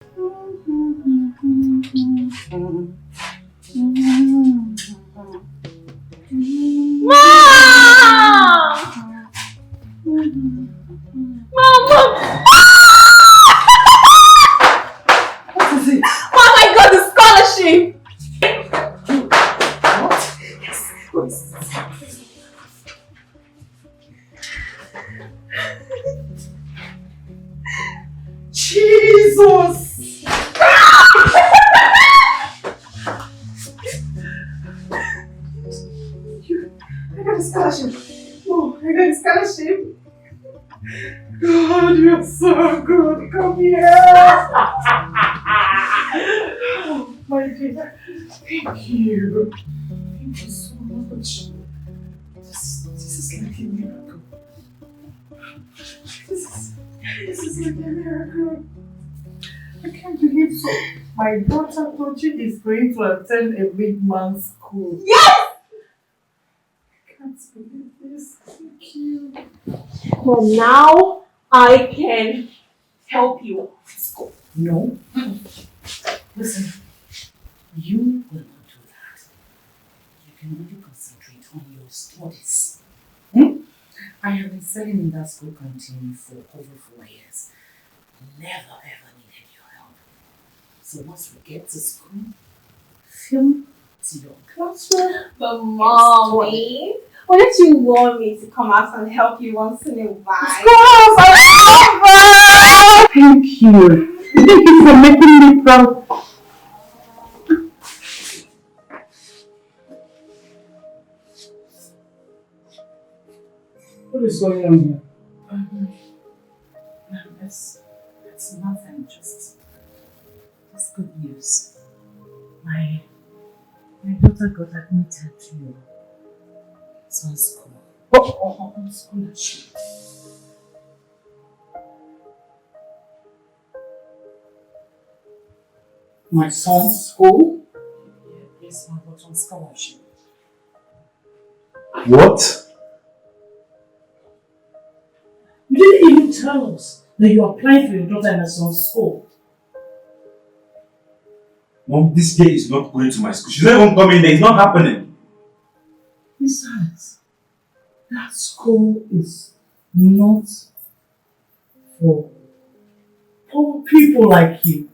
Mom! What is it? Mom, I got the scholarship! What? Yes. What is it? Jesus! I got a scholarship. Oh, I got a scholarship. God, you're so good. Come here. Oh, my dear. Thank you. Thank you so much. This is like a miracle. This is like a miracle. I can't believe so. My daughter Tochi is going to attend a big man's school. Yes! I can't believe this. Thank you. Well, now I can help you. Let's go. No. Listen, you will not do that. You can only concentrate on your studies. I have been selling in that school canteen for over 4 years. Never ever needed your help. So once we get to school, film to your classroom. But mommy, wouldn't you want me to come out and help you once in a while? Of course, I love it! Thank you. Thank you for making me proud. What is going on here? It's nothing, just good news. My daughter got admitted to your son's school. On scholarship. My son's school? Yes, ma'am, but on scholarship. What? You didn't even tell us that you are applying for your daughter in her son's school. Mom, this girl is not going to my school. She's not even coming there. It's not happening. Besides, that school is not for poor people like you.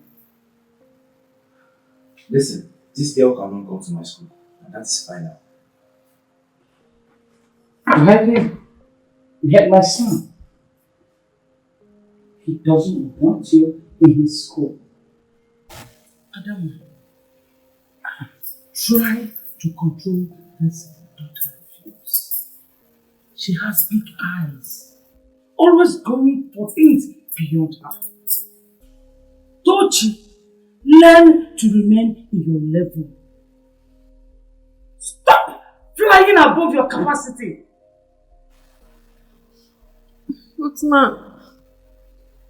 Listen, this girl cannot come to my school. And that's final. You heard him. You heard my son. He doesn't want you in his school. Adam, try to control this daughter of yours. She has big eyes, always going for things beyond her. Tochi, learn to remain in your level. Stop flying above your capacity. But ma,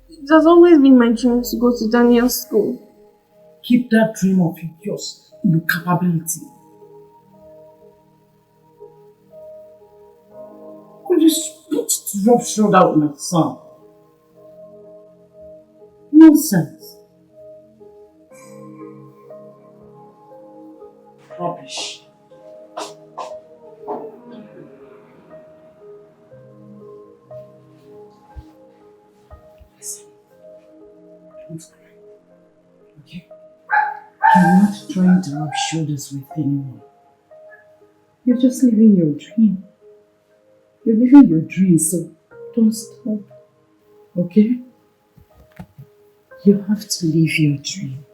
it has always been my dream to go to Daniel's school. Keep that dream of yours in your capability. Could you put rough shoulder with my son? Nonsense. Rubbish. Listen, don't cry, okay? You're not trying to rub shoulders with anyone. You're just living your dream. You're living your dream, so don't stop, okay? You have to live your dream.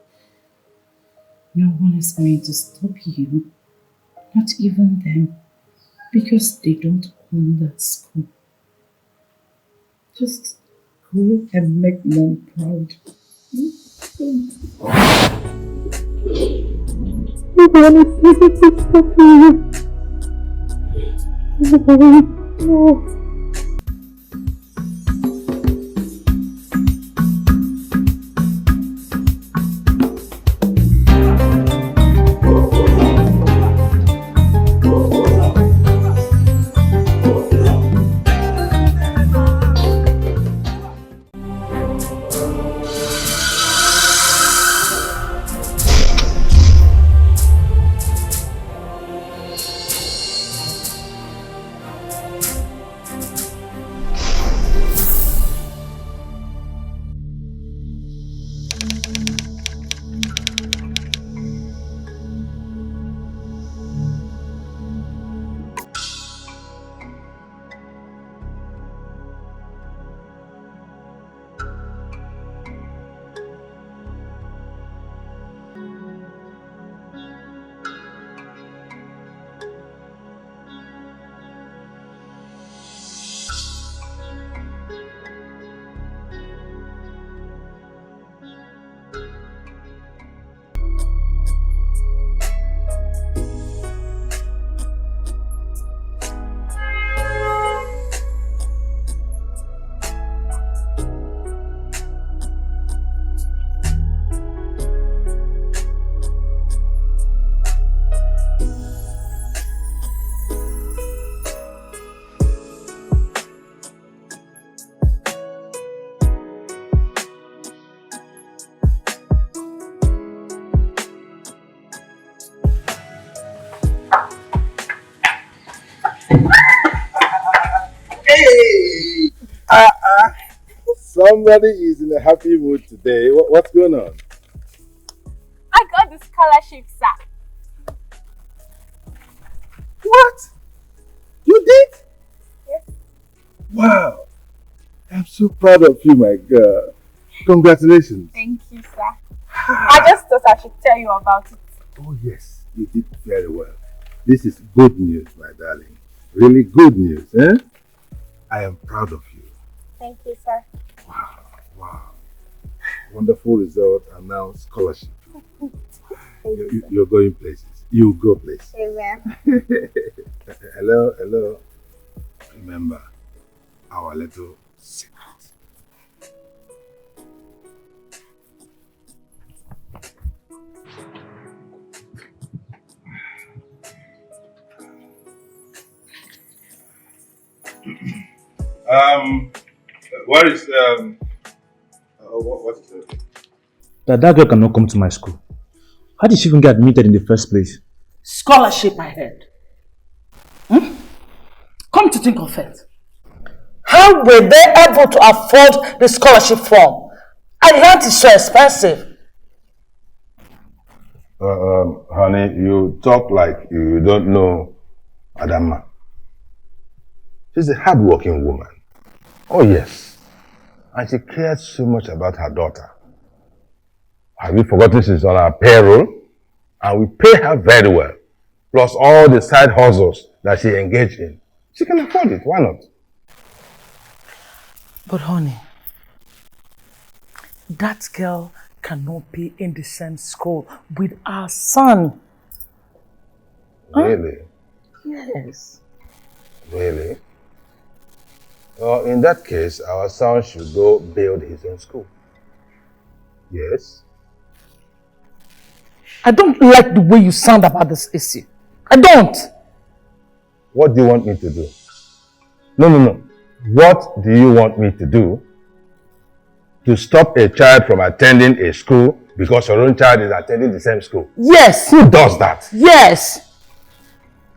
No one is going to stop you, not even them, because they don't own that school. Just go and make mom proud. No one is going to stop you. No. Somebody is in a happy mood today. What's going on? I got the scholarship, sir. What? You did? Yes. Wow. I'm so proud of you, my girl. Congratulations. Thank you, sir. I just thought I should tell you about it. Oh yes, you did very well. This is good news, my darling. Really good news, eh? I am proud of you. Thank you, sir. Wow, wow. Wonderful result and now scholarship. You're going places. You go places. Amen. Hello. Remember our little secret. What is what is it? That girl cannot come to my school. How did she even get admitted in the first place? Scholarship I heard. Come to think of it. How were they able to afford the scholarship form? And the rent is so expensive. Honey, you talk like you don't know Adama. She's a hardworking woman. Oh yes. And she cares so much about her daughter. Have you forgotten she's on our payroll? And we pay her very well. Plus all the side hustles that she engaged in. She can afford it, why not? But honey, that girl cannot be in the same school with our son. Really? Yes. Really? Well, in that case, our son should go build his own school. Yes? I don't like the way you sound about this issue. I don't. What do you want me to do? No. What do you want me to do? To stop a child from attending a school because your own child is attending the same school? Yes. Who does that? Yes.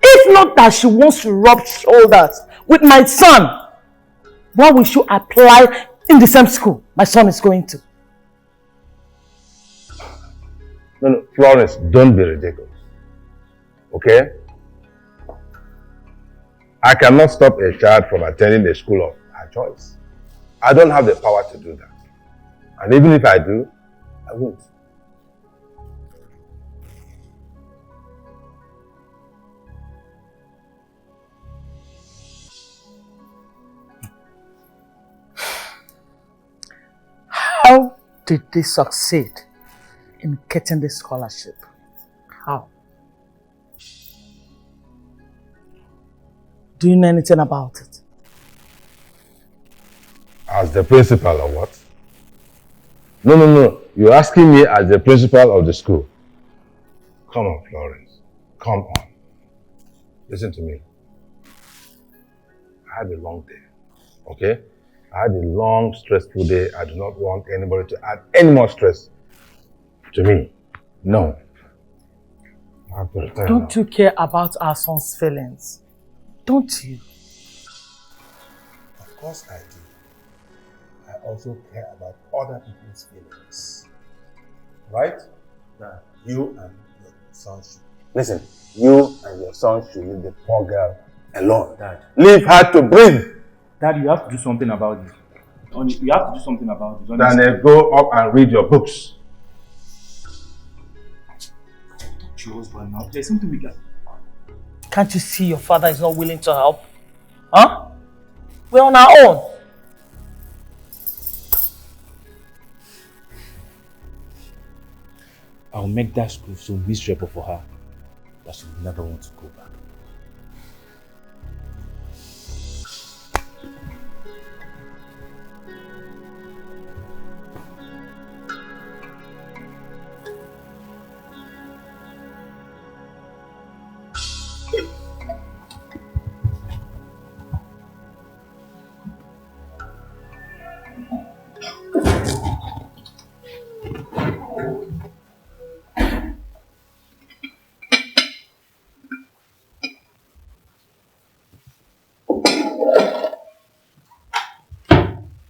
If not that she wants to rub shoulders with my son, why will she apply in the same school my son is going to? No, Florence, don't be ridiculous. Okay? I cannot stop a child from attending a school of her choice. I don't have the power to do that. And even if I do, I won't. How did they succeed in getting the scholarship? How? Do you know anything about it? As the principal or what? No. You're asking me as the principal of the school. Come on, Florence. Come on. Listen to me. I had a long day. Okay? I had a long, stressful day. I do not want anybody to add any more stress to me. No. I have to return now. Don't you care about our son's feelings? Don't you? Of course I do. I also care about other people's feelings. Right? Now, you and your son should... Listen, you and your son should leave the poor girl alone. Dad. Leave her to breathe. Dad, you have to do something about this. You have to do something about this. Daniel, go up and read your books. Now. There's something we can... Can't you see your father is not willing to help? Huh? We're on our own. I'll make that school so miserable for her that she will never want to go back.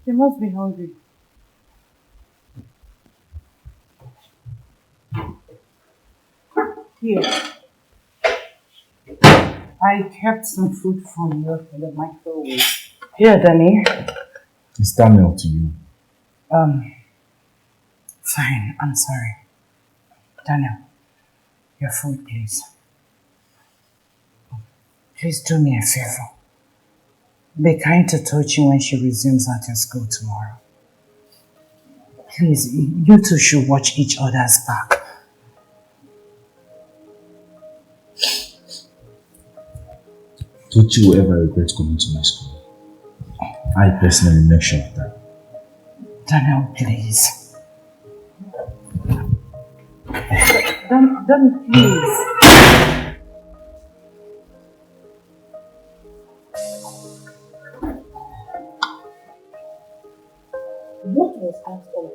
You must be hungry. Here. I kept some food for you in the microwave. Here, Danny. It's Daniel to you. Fine, I'm sorry. Daniel, your food, please. Please do me a favor. Be kind to Tochi when she resumes at your school tomorrow. Please, you two should watch each other's back. Tochi will ever regret coming to my school. I personally make sure of that. Daniel, please. Daniel, please. What was that all?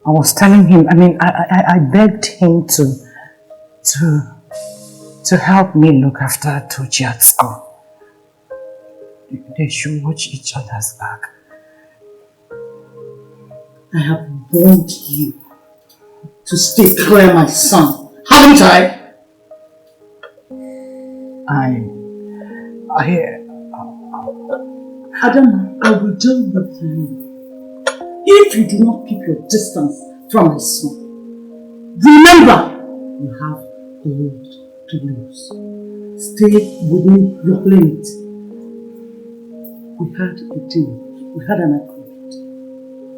I was telling him, I begged him to help me look after Tochi at school. They should watch each other's back. I have warned you to stay clear, my son. Haven't I? Adam, I will deal with you if you do not keep your distance from my son. Remember, you have a lot to lose. Stay within your limit. We had a deal. We had an agreement.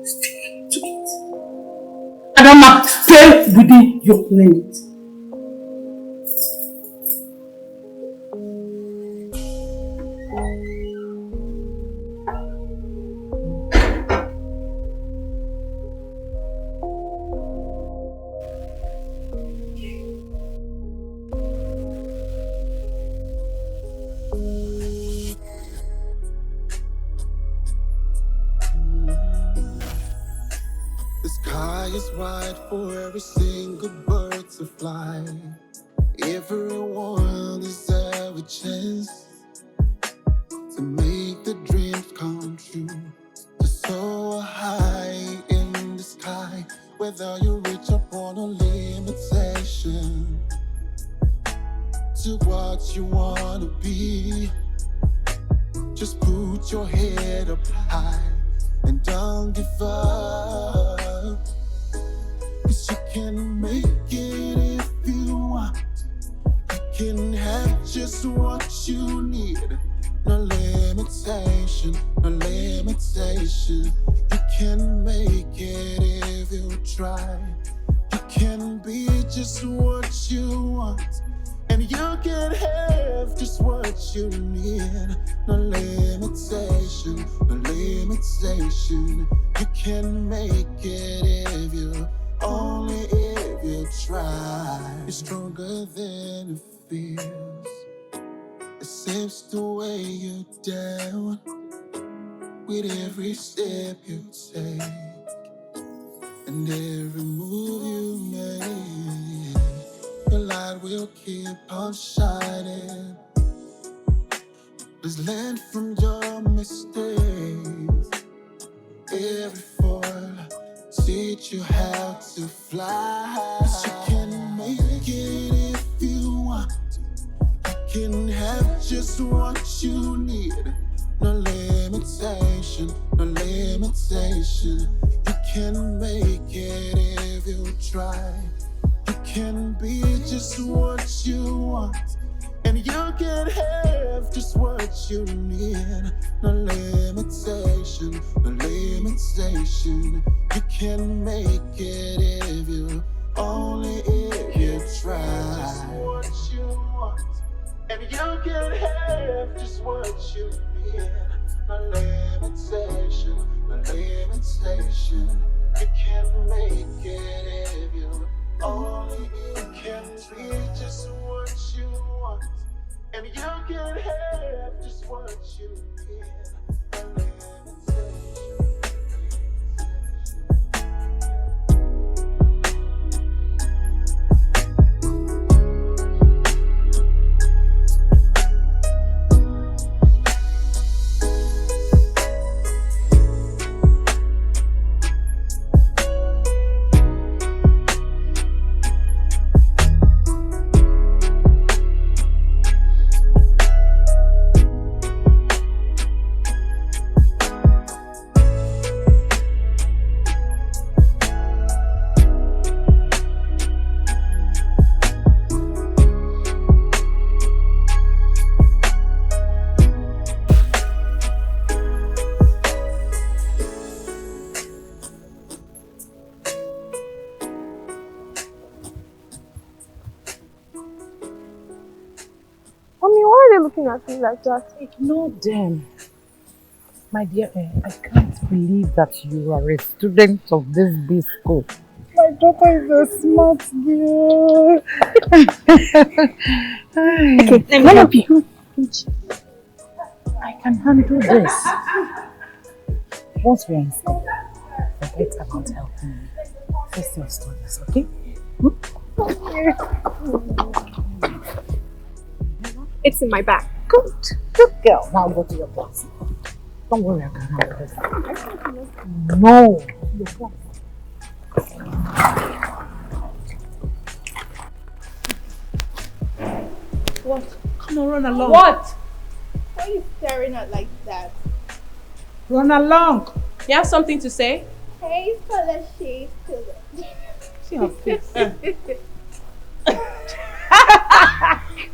Stick to it. Adam, stay within your limit. The sky is wide for every single bird to fly. Everyone deserves a chance to make the dreams come true. To soar high in the sky, whether you reach upon a limitation to what you wanna be. Just put your head up high and don't give up. 'Cause you can make it if you want. You can have just what you need. No limitation, no limitation. You can make it if you try. You can be just what you want. And you can have just what you need. No limitation, no limitation. You can make it if you, only if you try. It's stronger than it feels. It seems to weigh you down with every step you take and every move you make. Your light will keep on shining. Just learn from your mistakes. Every fall teach you how to fly. 'Cause you can make it if you want. You can have just what you need. No limitation, no limitation. You can make it if you try. You can be just what you want. And you can have just what you need. No limitation, no limitation. You can make it if you, only if you try. Just what you want. And you can have just what you need. No limitation, no limitation. You can make it if you, only you can be just what you want. And you can have just what you need. No limitation. looking at me like that? Ignore them. My dear, I can't believe that you are a student of this big school. My daughter is a smart girl. Okay, let me help you. I can handle this. Once we're in school, forget about helping me. Face your studies, okay? It's in my bag. Good. Good girl. Now go to your class. Don't worry, I can handle this. No. Your class. What? Come on, run along. What? Why are you staring at like that? Run along. You have something to say? Hey, scholarship. See her face.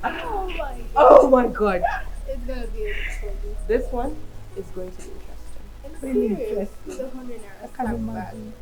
Oh my god. Oh my god. It's gonna be interesting. This one is going to be interesting. It's Really serious. interesting. It's 100 naira. I can imagine.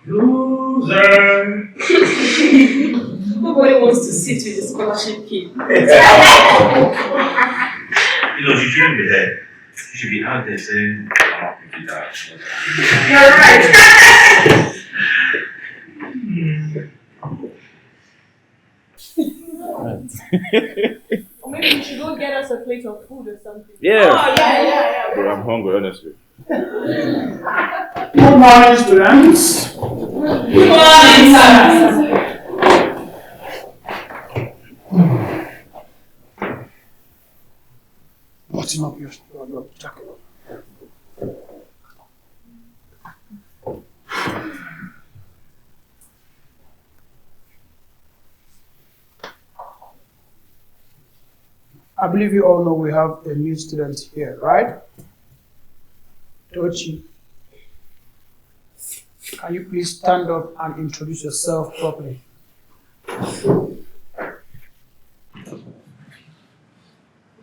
Loser! Nobody wants to sit with the scholarship kid. You know, she shouldn't be there. She should be out there saying, I'm not with that. You're right. Or maybe you should go get us a plate of food or something. Yeah. Oh, yeah. Bro, I'm hungry, honestly. Good morning, students. Good morning, sir. What's up your jacket? I believe you all know we have a new student here, right? Tochi. Can you please stand up and introduce yourself properly?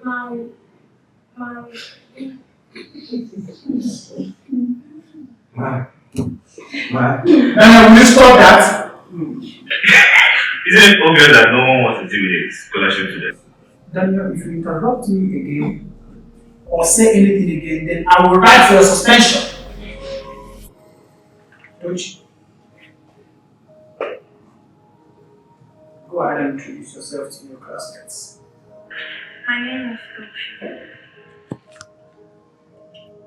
Man. Will you stop that? Isn't it obvious that no one wants to deal with it? Scholarship students. Daniel, if you interrupt me again or say anything again, then I will write for your suspension. Tochi. Go ahead and introduce yourself to your classmates. My name is Tochi.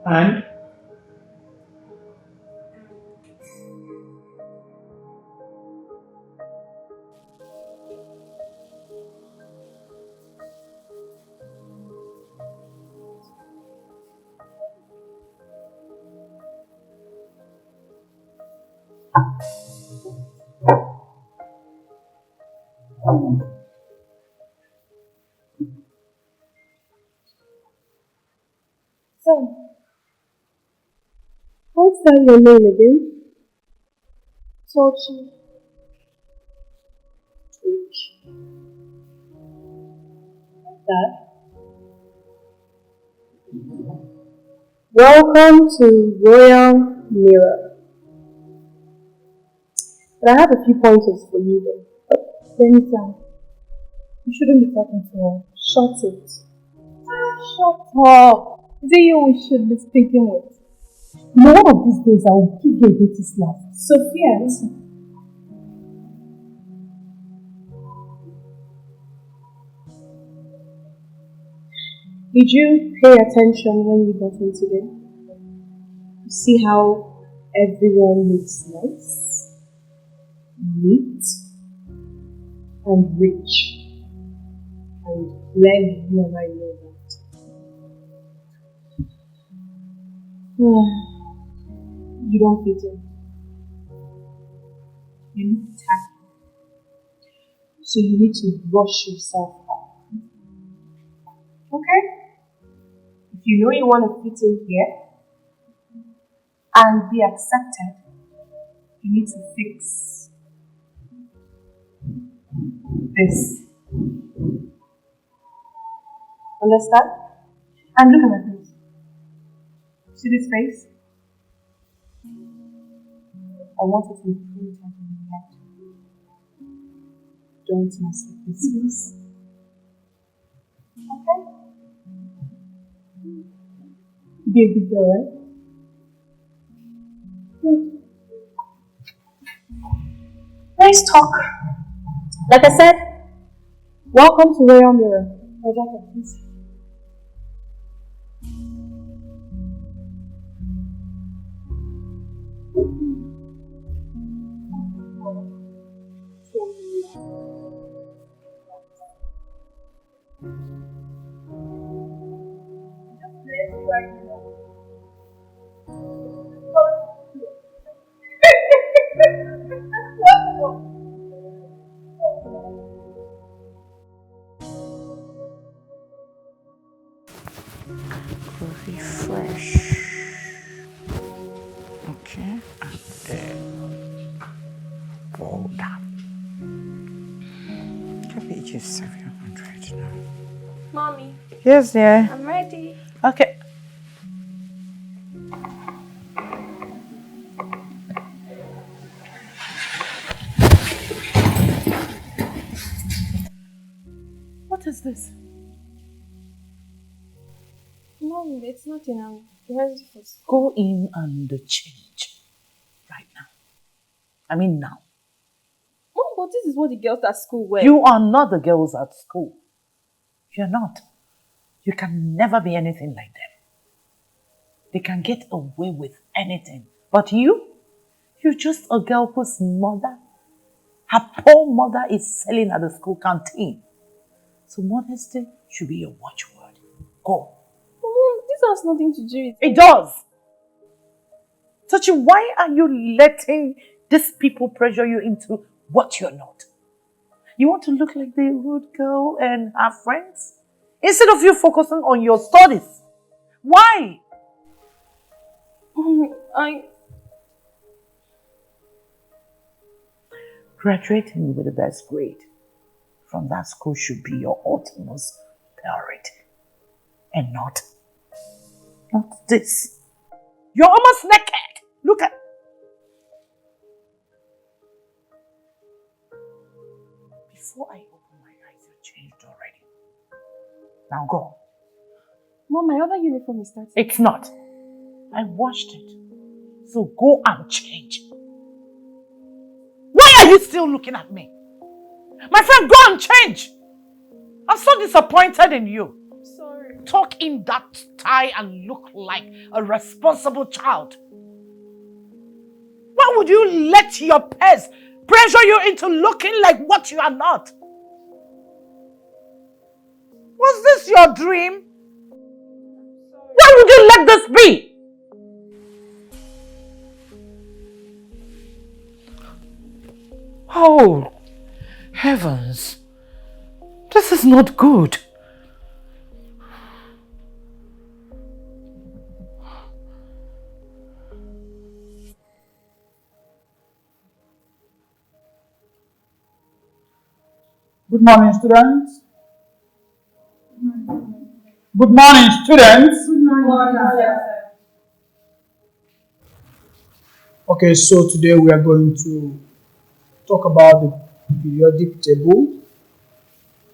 And So, what's that your name again? Tochi. That. Welcome to Royal Mirror. But I have a few pointers for you though. Benita, you shouldn't be talking to her. Shut it. Shut up. Is it you we should be speaking with? No, one of these days I will give you a dirty slap. Sophia, listen. Did you pay attention when you got in today? You see how everyone looks nice, neat, and rich. And clearly you and I know that. You don't fit in. You look tired. So you need to brush yourself up. Okay? you know you want to fit in here and be accepted, you need to fix this. Understand? And look at my face. See this face? I want it to be printed in your head. Don't mess with this face. Okay? Be a good girl, right? Good. Nice talk. Like I said, welcome to Royal Mirror. My jacket, please. Refresh. Okay, and then fold up. Cabbage is 700 now. Mommy, Yes, dear. I'm ready. Okay. What is this? Mom, it's nothing. I'm ready for school. Go in and change right now. I mean now. Mom, but this is what the girls at school wear. You are not the girls at school. You're not. You can never be anything like them. They can get away with anything. But you're just a girl whose mother, her poor mother is selling at the school canteen. So modesty should be your watchword. Go. Mom, this has nothing to do with it. Does. Sochi, why are you letting these people pressure you into what you're not? You want to look like the rude girl and have friends? Instead of you focusing on your studies. Why? Graduating with the best grade from that school should be your utmost priority. And not this. You're almost naked. Look at. Before I open my eyes, you changed already. Now go. Mom, my other uniform is dirty. It's not. I washed it. So go and change. Why are you still looking at me? My friend, go and change. I'm so disappointed in you. I'm sorry. Talk in that tie and look like a responsible child. Why would you let your peers pressure you into looking like what you are not? Was this your dream? Why would you let this be? Oh, heavens. This is not good. Good morning, students. Good morning, students. Good morning. Okay, so today we are going to talk about the periodic table.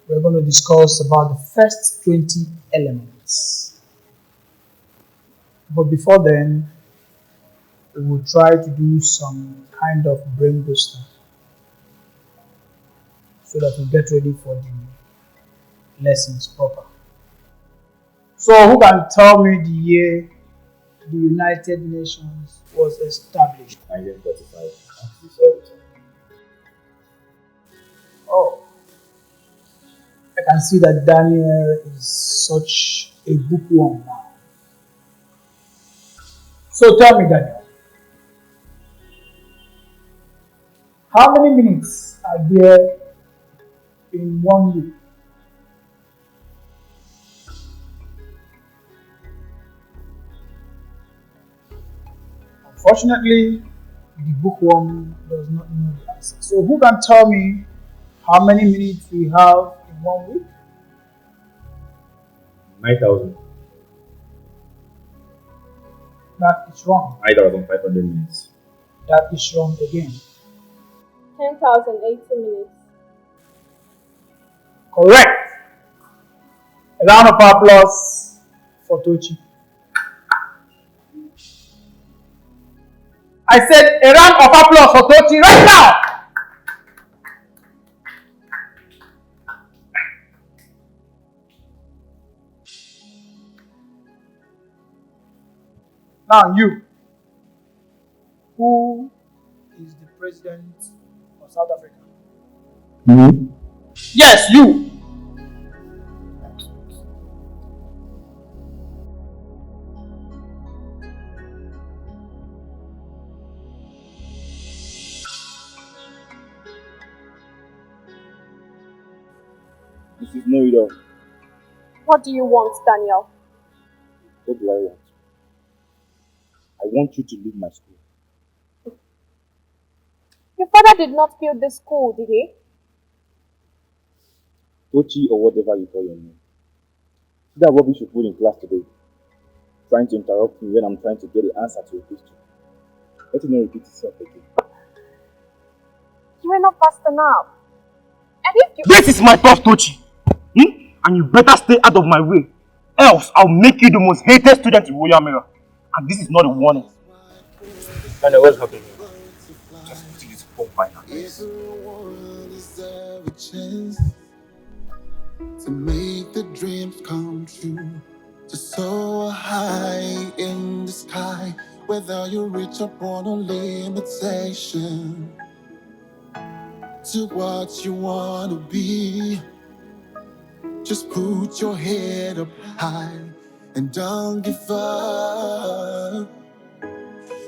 We're going to discuss about the first 20 elements. But before then, we will try to do some kind of brain booster so that we get ready for the lessons proper. So who can tell me the year the United Nations was established? 1945. Oh, I can see that Daniel is such a bookworm now. So tell me, Daniel, how many minutes are there in 1 week? Fortunately, the bookworm does not know the answer. So who can tell me how many minutes we have in 1 week? 9,000. That is wrong. 9,500 minutes. That is wrong again. 10,080 minutes. Correct. A round of applause for Tochi. I said a round of applause for Tochi right now. Now you. Who is the president of South Africa? Me? Yes, you. Mrs. Know-it-all. What do you want, Daniel? What do I want? I want you to leave my school. Your father did not build this school, did he? Tochi or whatever you call your name. See that rubbish you put in class today? Trying to interrupt me when I'm trying to get the answer to a question. Let it not repeat itself again. You are not fast enough. And if you... This is my boss, Tochi. And you better stay out of my way. Else, I'll make you the most hated student in Royal Mirror. And this is not a warning. Daniel, what's happening? Just put this phone by now, please. Everyone deserves a chance to make the dreams come true. To soar high in the sky, whether you reach upon a limitation. To what you wanna be, just put your head up high and don't give up.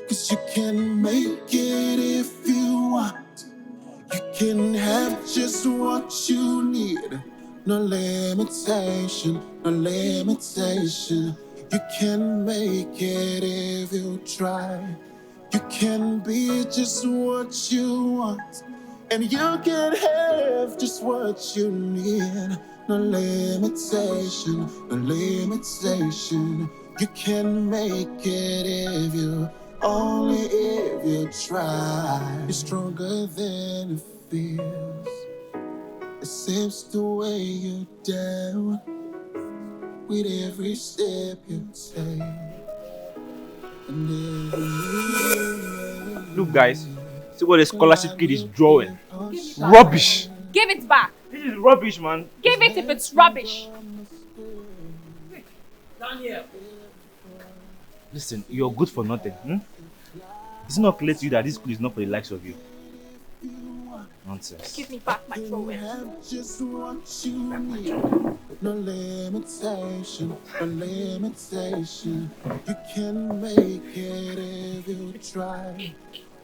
'Cause you can make it if you want. You can have just what you need. No limitation, no limitation. You can make it if you try. You can be just what you want. And you can have just what you need. No limitation, no limitation. You can make it if you, only if you try. You're stronger than it feels. It seems to weigh you down with every step you take. And every Look, guys. See what the scholarship kid is drawing. Rubbish. Give it back. This is rubbish, man. Give it if it's rubbish. Daniel. Listen, you're good for nothing. It's not clear to you that this school is not for the likes of you. Nonsense. Give me back my throwaway. just what you need. No limitation, no limitation. You can make it if you try.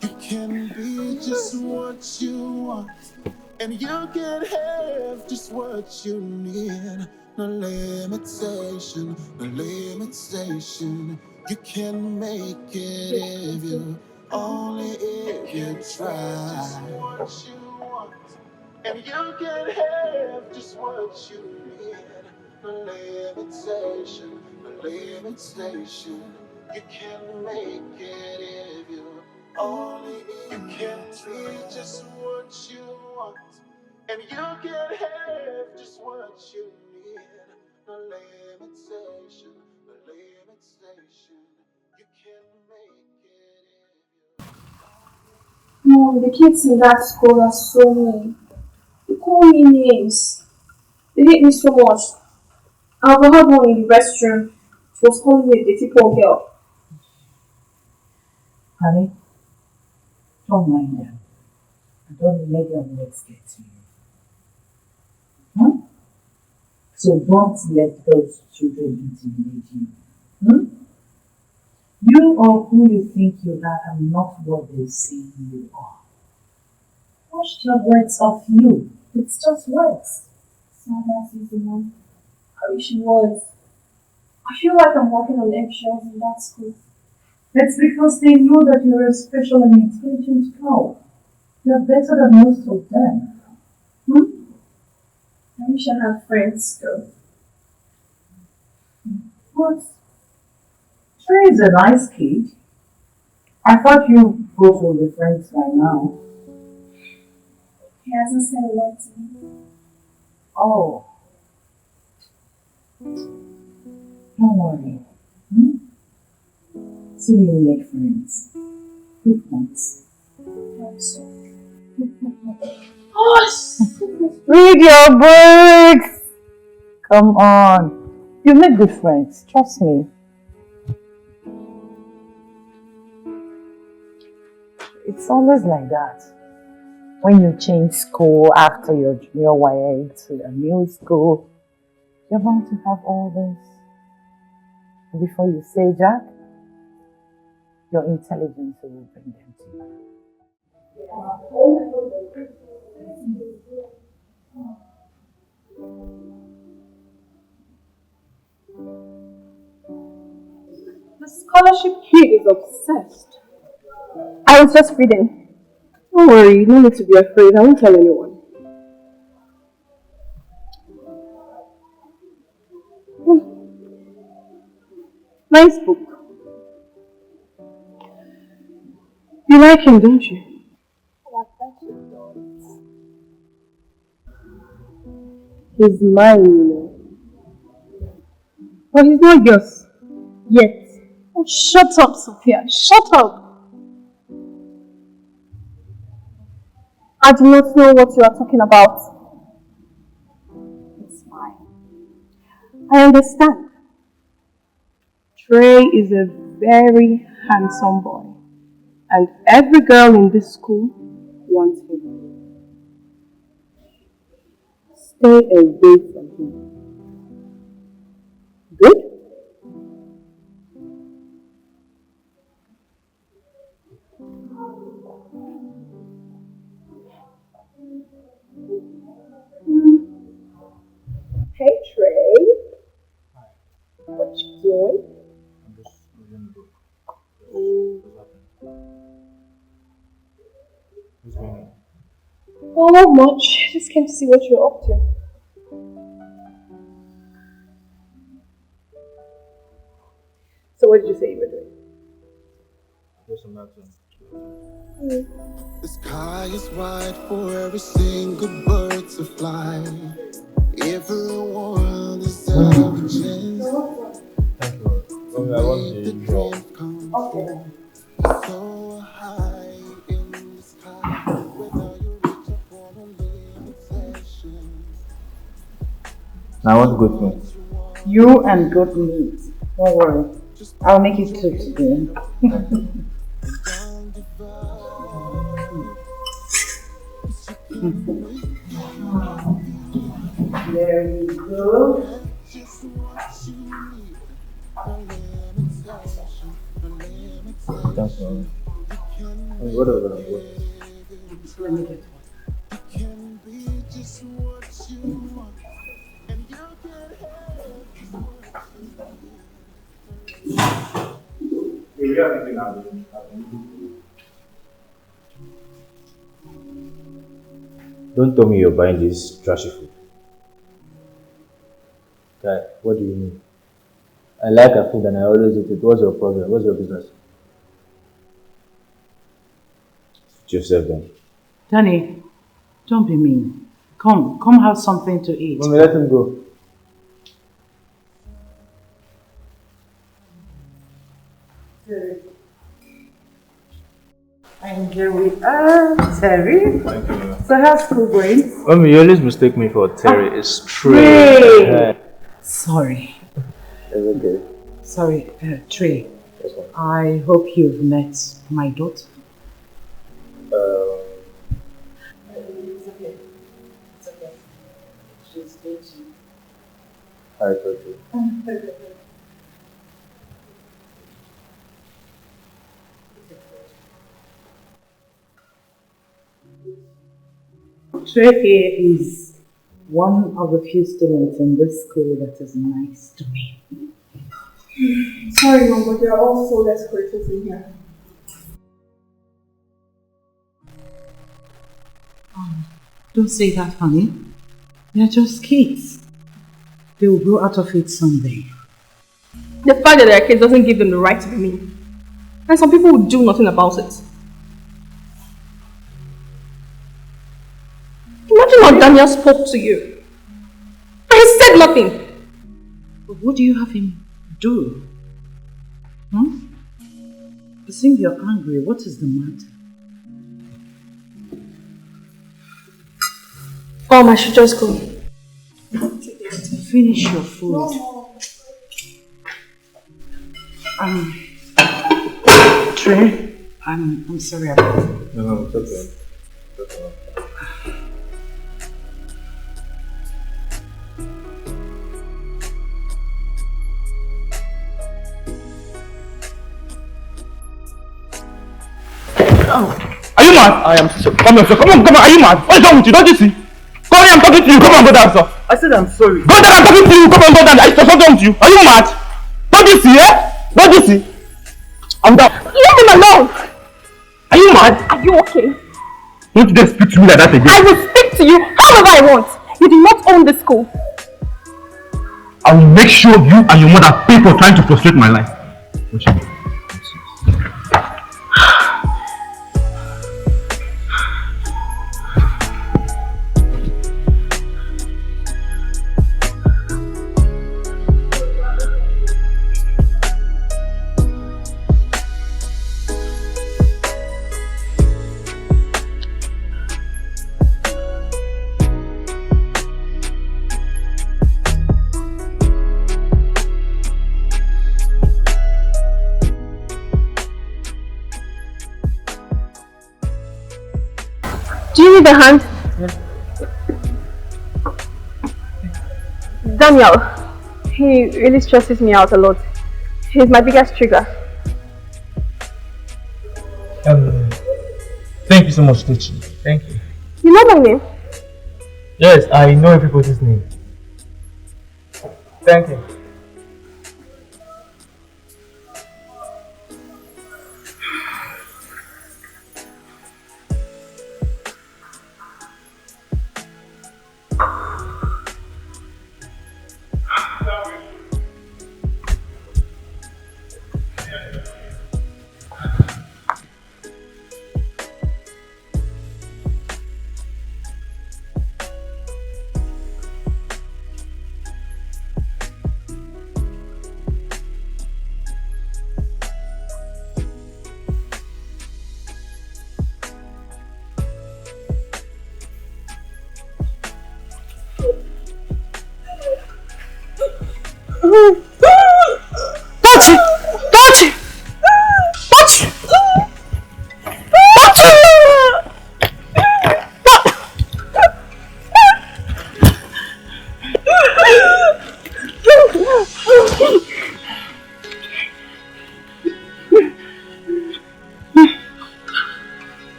You can be just what you want. And you can have just what you need. No limitation, no limitation. You can make it if you, only if you try. What you want. And you can have just what you need. No limitation, no limitation. You can make it if you, only if you can be just what you want. And you can have just what you need. No limitation, no limitation. You can make it if you. Mom, the kids in that school are so mean. They call me names. They hate me so much. I overheard one in the restroom. She was calling me a dirty poor girl. Honey, don't mind them. And don't let their words get to you. So don't let those children intimidate you. You or who you think you are not what they say you are. Wash your words off you. It's just words. It's not that easy, Mom. I wish it was. I feel like I'm walking on eggshells in that school. It's because they know that you're a special and intelligent girl. You're better than most of them. I wish I had friends though. But Trey is a nice kid. I thought you both would be friends by now. He hasn't said a word to me. Oh. Don't worry. Soon you will make friends. Good ones. I'm sorry. Read your books! Come on. You make good friends. Trust me. It's always like that. When you change school after your junior YA to a new school, you're bound to have all this. And before you say Jack, your intelligence will bring them to you. The scholarship kid is obsessed. I was just reading. Don't worry, no need to be afraid. I won't tell anyone. Nice book. You like him, don't you? What that you don't. He's mine, you know. But he's not yours. Yet. Oh, shut up, Sophia. Shut up. I do not know what you are talking about. It's fine. I understand. Trey is a very handsome boy. And every girl in this school wants him. Stay away from him. Good? Hey Trey. What you doing? I'm just reading the book. What's going on? Oh, not much. Just came to see what you're up to. So what did you say you were doing? There's some matter. The sky is wide for every single bird to fly. Everyone deserves a chance. Thank you. Well, I want the usual. Okay. So high in the sky, whether you reach upon a limitation. Now I want good meat. You and good meat. Don't worry. I'll make it two today. There we go. That's all. What are the Let me get Don't tell me you're buying this trashy food. Guy, what do you mean? I like a food and I always eat it. What's your problem? What's your business? Yourself then. Danny, don't be mean. Come have something to eat. Mommy, let him go. And here we are, Terry. Thank you. So how's school going? Mommy, you always mistake me for Terry. It's Trey. Trey! Sorry. It's okay. Sorry, Trey. Yes, ma'am. I hope you've met my daughter. It's okay. It's okay. She's dating. I told you. Trey here is one of the few students in this school that is nice to me. Sorry, Mom, but you're all so desperate in here. Don't say that, honey. They're just kids. They will grow out of it someday. The fact that they're kids doesn't give them the right to be mean. And some people will do nothing about it. Imagine how Daniel spoke to you. And he said nothing. But what do you have him do? You seem you're angry. What is the matter? Mom, I should just go. Finish your food. Trey, I'm sorry about it. No, it's okay. It's okay. Are you mad? I am so. Come on, sir. Come on. Are you mad? What is wrong with you? Don't you see? Come here, I'm talking to you. Come on, go down, sir. I said I'm sorry. Go down, I'm talking to you. Come on, go down. I said something to you. Are you mad? Don't you see, Don't you see? I'm down. Leave him alone! Are you mad? Are you okay? Don't you dare speak to me like that again. I will speak to you however I want. You do not own this school. I will make sure you and your mother pay for trying to frustrate my life. What you mean? Do you need a hand? Yes. Daniel, he really stresses me out a lot. He's my biggest trigger. Thank you so much, Tucci. Thank you. You know my name? Yes, I know everybody's name. Thank you.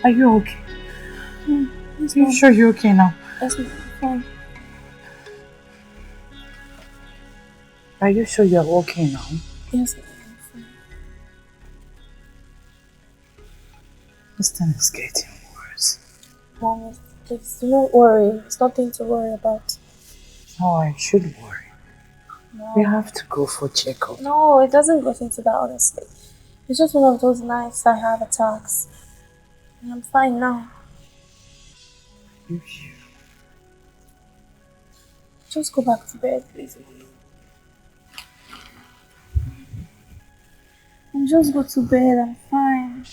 Are you okay? Are you sure you're okay now? Yes, fine. Are you sure you're okay now? Yes, I'm fine. This thing is getting worse. Mom, please do not worry. It's nothing to worry about. Oh, I should worry. No. We have to go for checkup. No, it doesn't go into that, honestly. It's just one of those nights I have attacks. And I'm fine now. You sure? Just go back to bed, please. And just go to bed, I'm fine.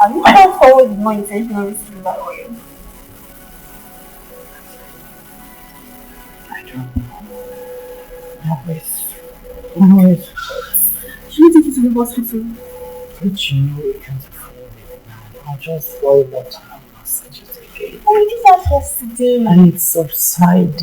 Are you sure forward is more intentionally stealing that oil? I don't know. Always. Should we take you to the hospital? But you know we can't afford it now. I'll just worry about how massages again. Oh, we did that yesterday. And it's subsided.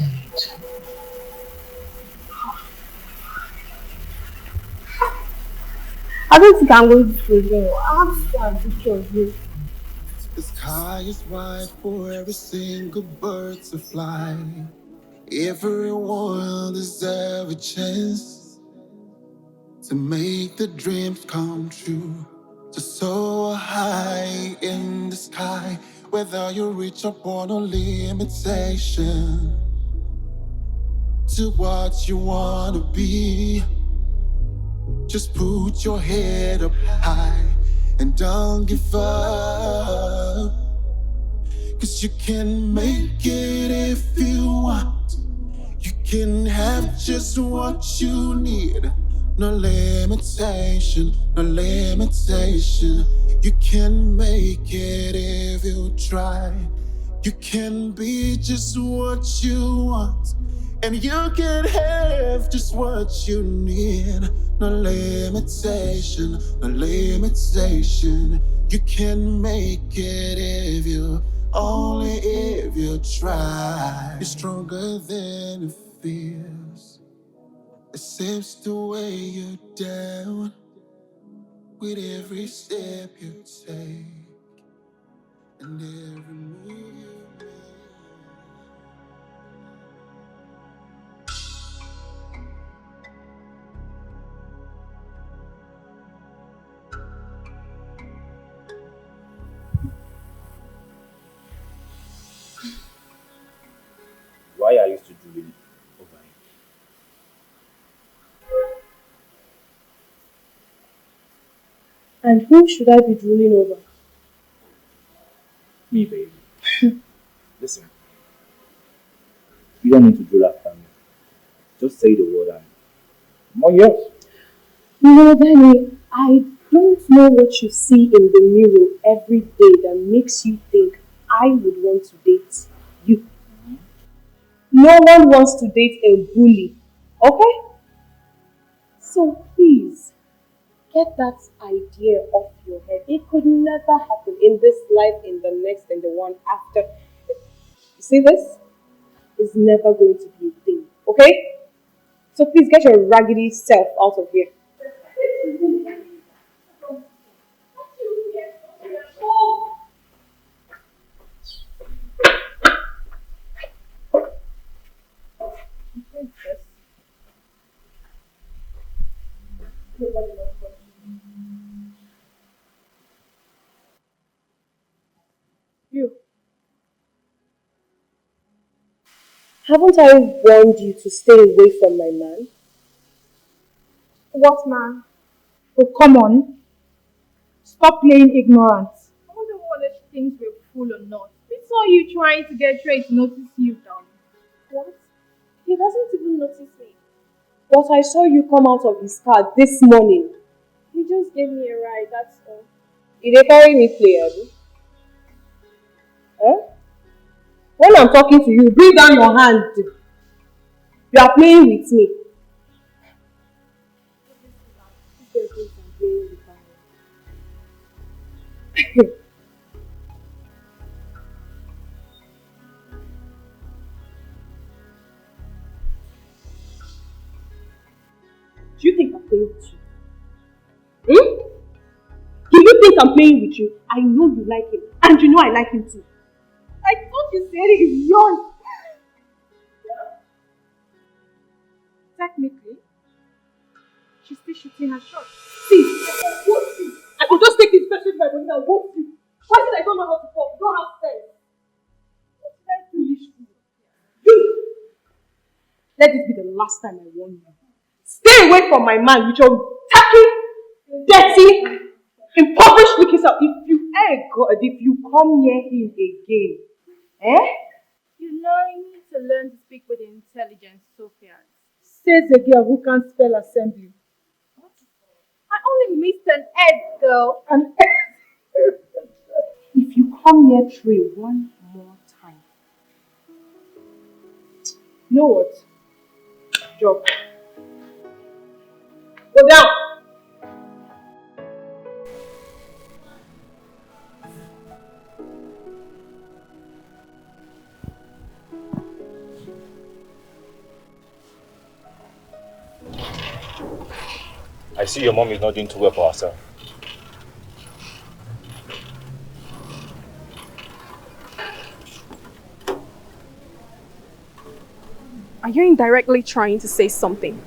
I don't think I'm going to school again. I have to have a picture of you. The sky is wide for every single bird to fly. Everyone deserves a chance to make the dreams come true. To soar high in the sky, whether you reach upon a limitation. To what you wanna be, just put your head up high and don't give up. 'Cause you can make it if you want. You can have just what you need. No limitation, no limitation. You can make it if you try. You can be just what you want. And you can have just what you need. No limitation, no limitation. You can make it if you, only if you try. You're stronger than it feels. It seems to weigh you down with every step you take and every move you make. Why are you still drooling over him? And who should I be drooling over? Me, baby. Listen, you don't need to drool after me. Just say the word and I'm all yours. You know, Danny, I don't know what you see in the mirror every day that makes you think I would want to date you. No one wants to date a bully, okay? So please, get that idea off your head. It could never happen in this life, in the next, and the one after. You see this? It's never going to be a thing, okay? So please get your raggedy self out of here. You. Haven't I warned you to stay away from my man? What man? Oh, come on. Stop playing ignorant. I wonder whether she thinks we're fool or not. We saw you trying to get Trey to notice you, darling. What? He doesn't even notice me. But I saw you come out of his car this morning. He just gave me a ride, that's all. Did they carry me play, Abby? Huh? When I'm talking to you, bring down your hand. You are playing with me. Do you think I'm playing with you? Do you think I'm playing with you? I know you like him, and you know I like him too. I thought you said it is yours. Technically, she's still shooting her shot. See, I could just take this person to my body and walk you. Why did I don't know how to talk? You don't have sense. What did I foolish fool? You! Let this be the last time I warn you. Stay away from my man with your tacky, dirty, impoverished looking self. If you come near him again, You know, you need to learn to speak with intelligence, Sophia. Says a girl who can't spell assembly. I only missed an egg, girl. An egg? come near tree one more time. You know what? Drop. Go down! I see your mom is not doing too well for herself. Are you indirectly trying to say something?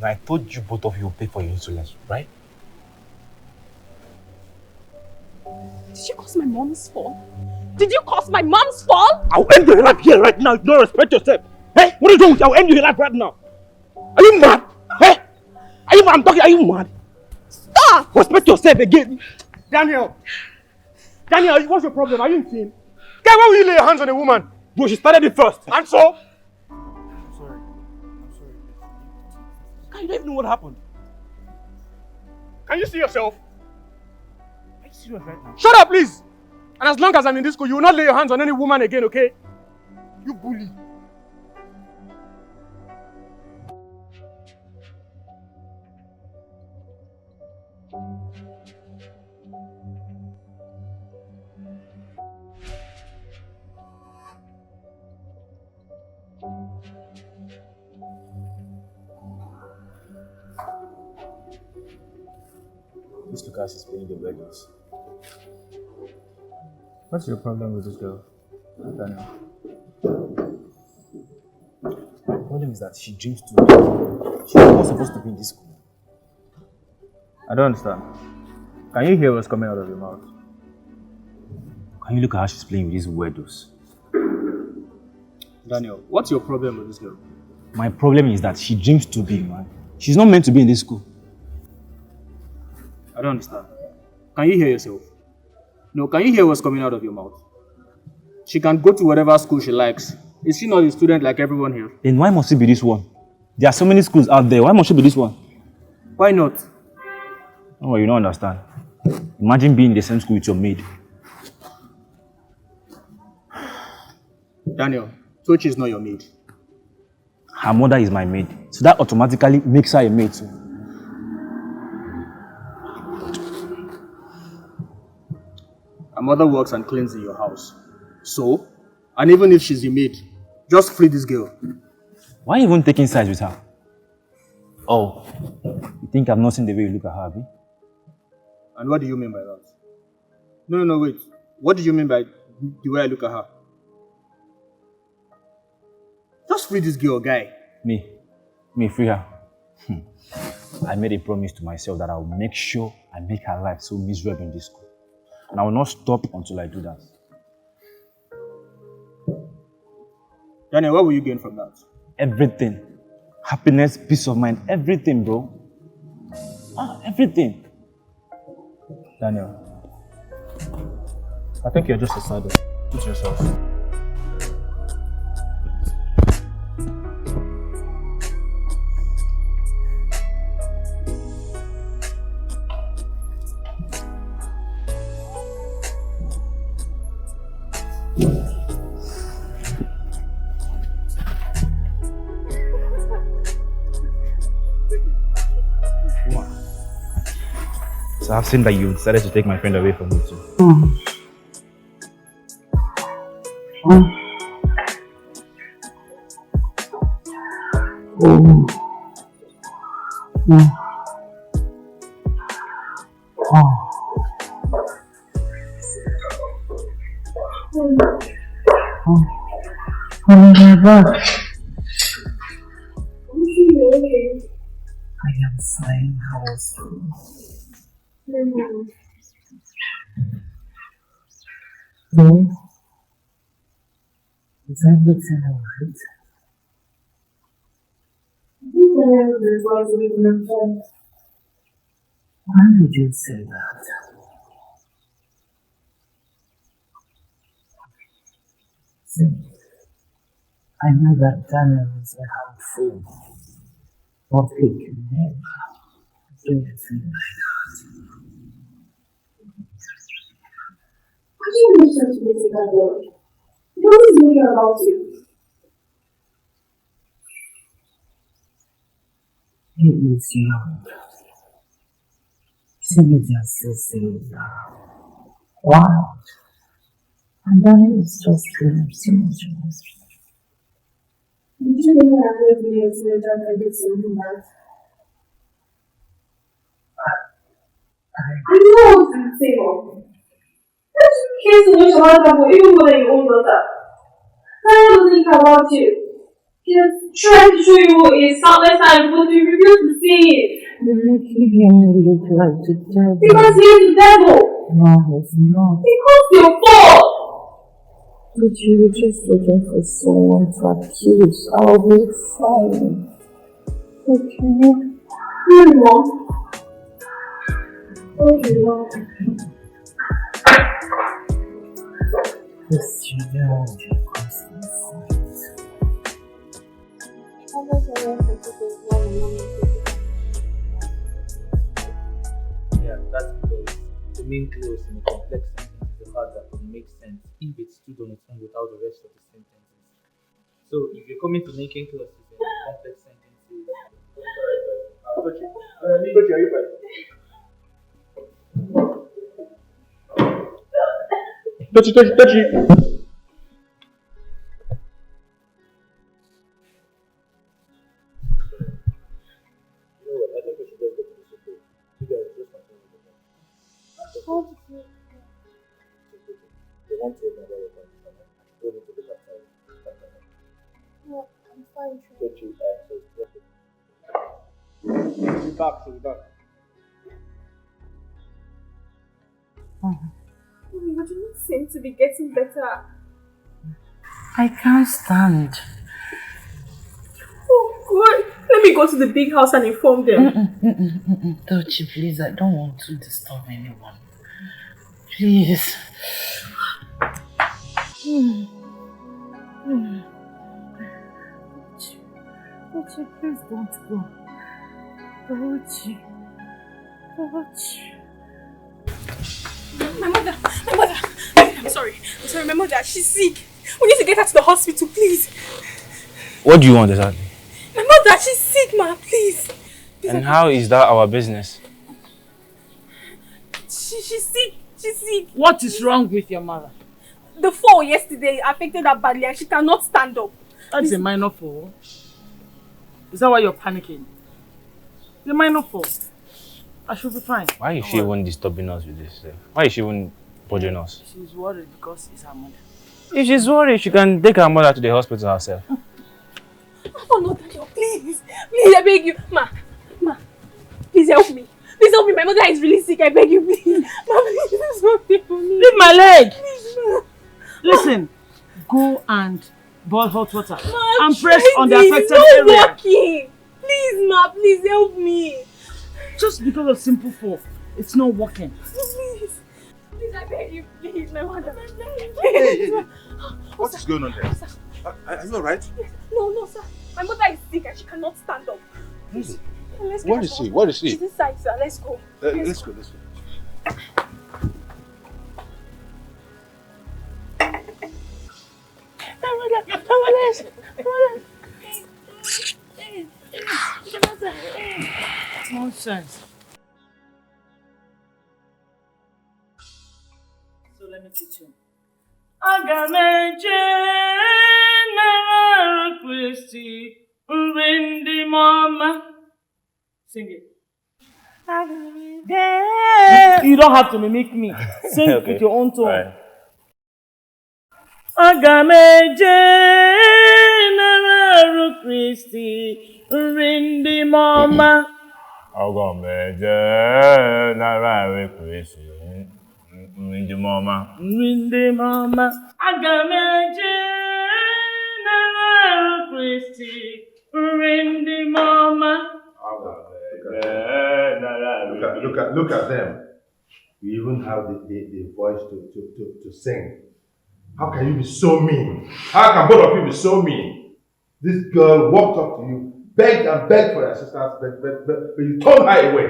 Now I told you both of you will pay for your insolence, right? Did you cause my mom's fall? Did you cause my mom's fall? I'll end your life here right now. You don't respect yourself. Hey, what is wrong with you? I'll end your life right now. Are you mad? Hey, are you mad? I'm talking. Are you mad? Stop! Respect yourself again. Daniel, what's your problem? Are you insane? Guy, why will you lay your hands on a woman? Bro, she started it first. And so? I'm sorry. Guy, you don't even know what happened. Can you see yourself? Are you serious right now? Shut up, please! And as long as I'm in this school, you will not lay your hands on any woman again, okay? You bully. This Lucas is playing the weddings. What's your problem with this girl, Daniel? My problem is that she dreams too big. She's not supposed to be in this school. I don't understand. Can you hear what's coming out of your mouth? Can you look at how she's playing with these weirdos? Daniel, what's your problem with this girl? My problem is that she dreams too big, man. She's not meant to be in this school. I don't understand. Can you hear yourself? No, can you hear what's coming out of your mouth? She can go to whatever school she likes. Is she not a student like everyone here? Then why must it be this one? There are so many schools out there. Why must it be this one? Why not? Oh, you don't understand. Imagine being in the same school with your maid. Daniel, Tochi is not your maid. Her mother is my maid. So that automatically makes her a maid too. Her mother works and cleans in your house. So, and even if she's the maid, just free this girl. Why even taking sides with her? Oh, you think I've not seen the way you look at her, Abi? And what do you mean by that? No, wait. What do you mean by the way I look at her? Just free this girl, guy. Me, free her. I made a promise to myself that I will make sure I make her life so miserable in this school. And I will not stop until I do that. Daniel, what will you gain from that? Everything. Happiness, peace of mind, everything, bro. Everything. Daniel, I think you're just a sadist. Put yourself. So I've seen that you decided to take my friend away from me too. I am fine. How was you? No. Is everything alright? Why did you say that? See, I know that Daniel is a handful, but he can never do anything like that. don't want to make it that word. What is it about you? It is young. Teenagers still say wow. And then it's just teenagers. Did you think I would be a teenager and did something bad? I know what I'm saying. Why do you care so much about that boy, even more than your own daughter? I don't think about you. He's trying to show you who he is countless times, but you refuse to see it. You're making him look like the devil. Because he is the devil. No, it's not. Because your fault. But you were just looking for someone to accuse. I'll be fine. Okay? No, Mom. Oh, you know. Yes, you know your constant fight. Yeah, that's because the main clause in a complex sentence is the fact that it makes sense if it stood on its own without the rest of the sentences. So if you're coming to making clauses in complex sentences, Coach, are you fine? Touchy. You know what? I think we should just go to the support. You guys just continue with the point. They want to know about your condition. Go into the outside. No, I'm fine. Touchy, she'll be back. Mommy, you do not seem to be getting better. I can't stand. Oh, God. Let me go to the big house and inform them. Tochi, please, I don't want to disturb anyone. Please. Tochi, please don't go. Tochi. My mother. I'm sorry, my mother, she's sick. We need to get her to the hospital, please. What do you want exactly? My mother, she's sick, ma, please. And how is that our business? She's sick. What is wrong with your mother? The fall yesterday affected her badly and she cannot stand up. That's a minor fall. Is that why you're panicking? It's a minor fall. I should be fine. Why is she even disturbing us with this? Why is she even bothering us? She's worried because it's her mother. If she's worried, she can take her mother to the hospital herself. Oh no, Daniel, please, I beg you. Ma, please help me. My mother is really sick, I beg you, please. Ma, please do something for me. Leave my leg! Please, ma. Listen, go and boil hot water Ma, and press on the affected area. area. Working. Please, ma, please help me. Just because of simple fall, it's not working. Please, I beg you, please, my mother. Hey. What is going on there? Are you alright? No, sir. My mother is sick and she cannot stand up. Really? Where is she? She's inside, sir. Let's go. Let's go. Nonsense. So let me teach you. Sing it. You don't have to mimic me. Sing okay. With your own tone. Right. Agameje nararu Christi rindi mama. Agameje nararu Christi rindi mama. Agameje nararu Christi rindi mama. Look at them. You even have the voice to sing. How can you be so mean? How can both of you be so mean? This girl walked up to you, begged and begged for your assistance, but you turned her away.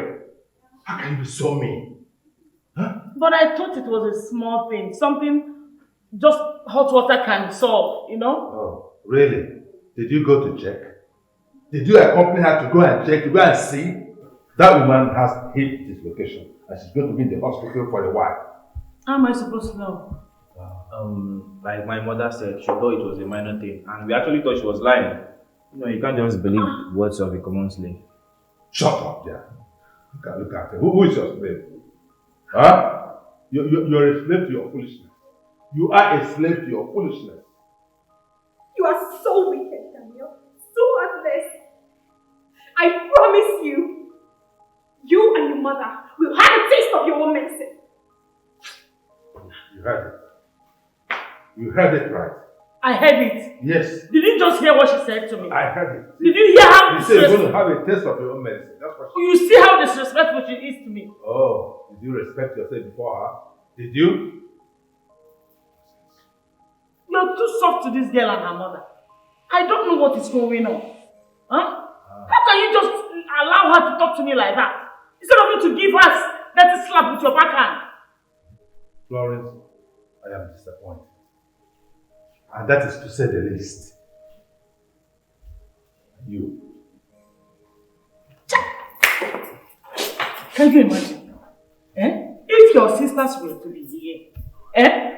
How can you be so mean? But I thought it was a small thing, something just hot water can solve, you know? Oh, really? Did you go to check? Did you accompany her to go and check, to go and see? That woman has hip dislocation and she's going to be in the hospital for a while. How am I supposed to know? Like my mother said, she thought it was a minor thing, and we actually thought she was lying. You know, you can't just believe words of a common slave. Shut up, yeah. Look at her. Who is your slave? Huh? You're a slave to your foolishness. You are a slave to your foolishness. You are so wicked, Daniel. So heartless. I promise you, you and your mother will have a taste of your own medicine. You heard it. You heard it right. I heard it. Yes. Did you just hear what she said to me? I heard it. Did you hear how You said you're going to have a taste of your own medicine. That's what she You see how disrespectful she is to me. Oh, did you respect yourself before her? Did you? You're too soft to this girl and her mother. I don't know what is going on. Huh? How can you just allow her to talk to me like that? Instead of you to give her that slap with your backhand. Florence, I am disappointed. And that is to say the least. You. Can you imagine? If your sisters were to be here,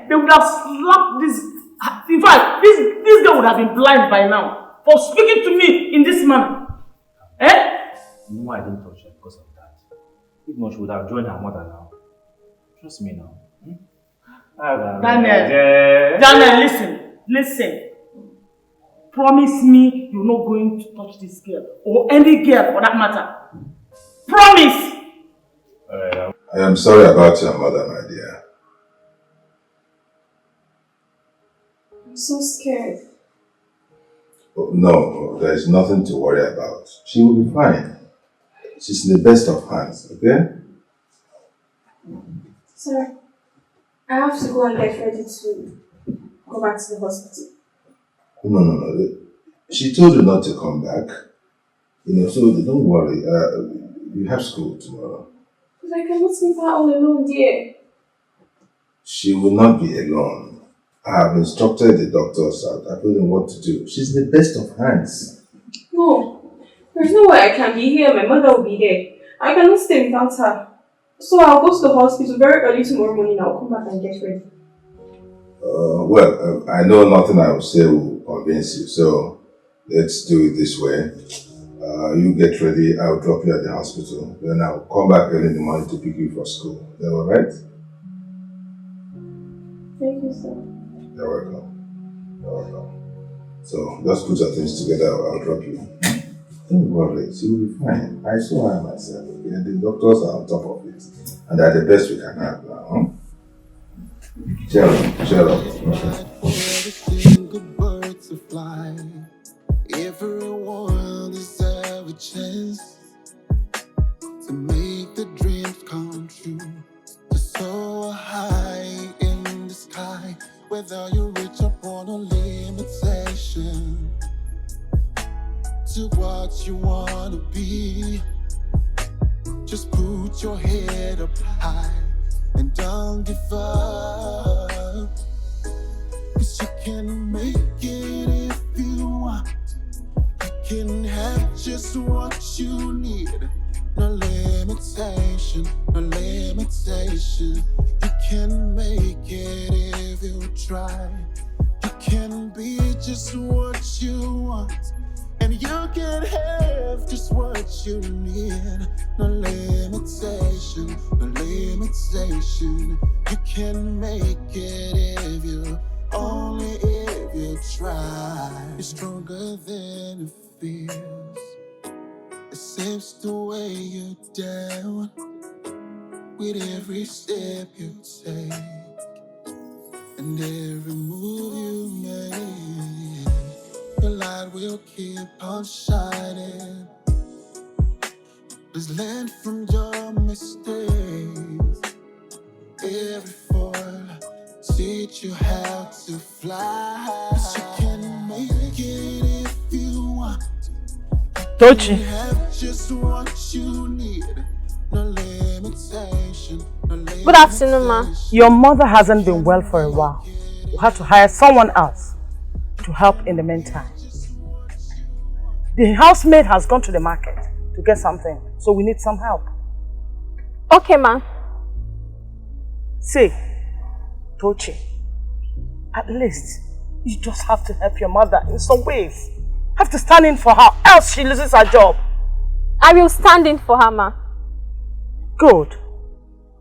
they would have slapped this. In fact, this girl would have been blind by now for speaking to me in this manner. No, I didn't touch her because of that. If not, she would have joined her mother now. Trust me now. Daniel, listen. Promise me you're not going to touch this girl or any girl for that matter. Promise! I am sorry about your mother, my dear. I'm so scared. Oh, no, there is nothing to worry about. She will be fine. She's in the best of hands, okay? Sir, I have to go and get ready to go back to the hospital. No. She told you not to come back. So don't worry. You have school tomorrow. But I cannot leave her all alone, dear. She will not be alone. I have instructed the doctors. I told them what to do. She's in the best of hands. No, there's no way I can be here. My mother will be there. I cannot stay without her. So I'll go to the hospital very early tomorrow morning. I'll come back and get ready. I know nothing I will say will convince you. So let's do it this way. You get ready. I'll drop you at the hospital. Then I'll come back early in the morning to pick you for school. Is that alright? Thank you, sir. You're welcome. So just put your things together. I'll drop you. Don't worry, she will be fine. I saw her myself. Okay? The doctors are on top of it. And they're the best we can have now. Cheer up. Birds to fly. Everyone deserves a chance to make the dreams come true. To soar high in the sky, whether you reach upon a limitation. To what you wanna be, just put your head up high and don't give up. 'Cause you can make it if you want. You can have just what you need. No limitation. You can make it if you try. You can be just what you want. And you can have just what you need. No limitation. You can make it if you, only if you try. You're stronger than it feels. It seems to weigh you down with every step you take and every move you make. Your light will keep on shining. Just learn from your mistakes. Every fall teach you how to fly. You can make it if you want. Tochi. You have just what you need. No limitation. Good afternoon, ma. Your mother hasn't been well for a while. We'll have to hire someone else to help in the meantime. The housemaid has gone to the market to get something, so we need some help. Okay, ma. See, Tochi, at least you just have to help your mother in some ways. Have to stand in for her, else she loses her job. I will stand in for her, ma. Good.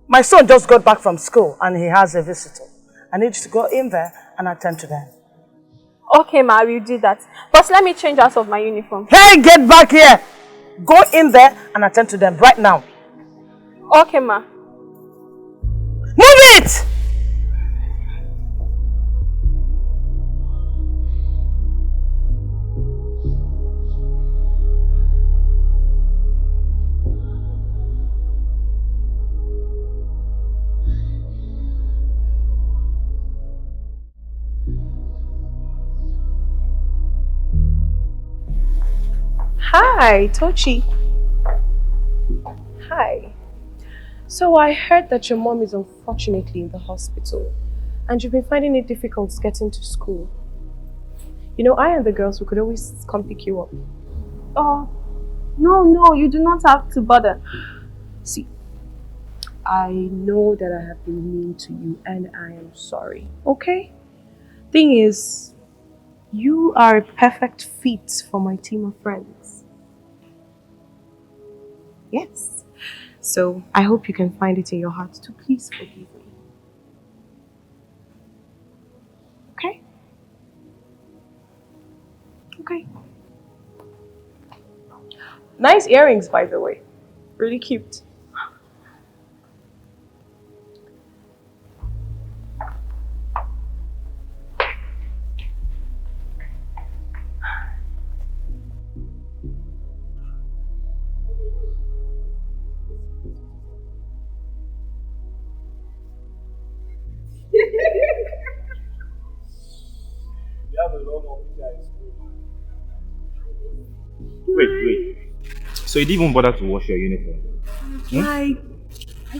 My son just got back from school and he has a visitor. I need you to go in there and attend to them. Okay, ma, I will do that. But let me change out of my uniform. Hey, get back here! Go in there and attend to them right now. Okay, ma. Move it! Hi, Tochi. Hi. So I heard that your mom is unfortunately in the hospital and you've been finding it difficult getting to school. You know, I and the girls, we could always come pick you up. Oh, no, you do not have to bother. See, I know that I have been mean to you and I am sorry, okay? Thing is, you are a perfect fit for my team of friends. Yes. So I hope you can find it in your heart to please forgive me. Okay? Okay. Nice earrings, by the way. Really cute. Wait. So you didn't even bother to wash your uniform? Like,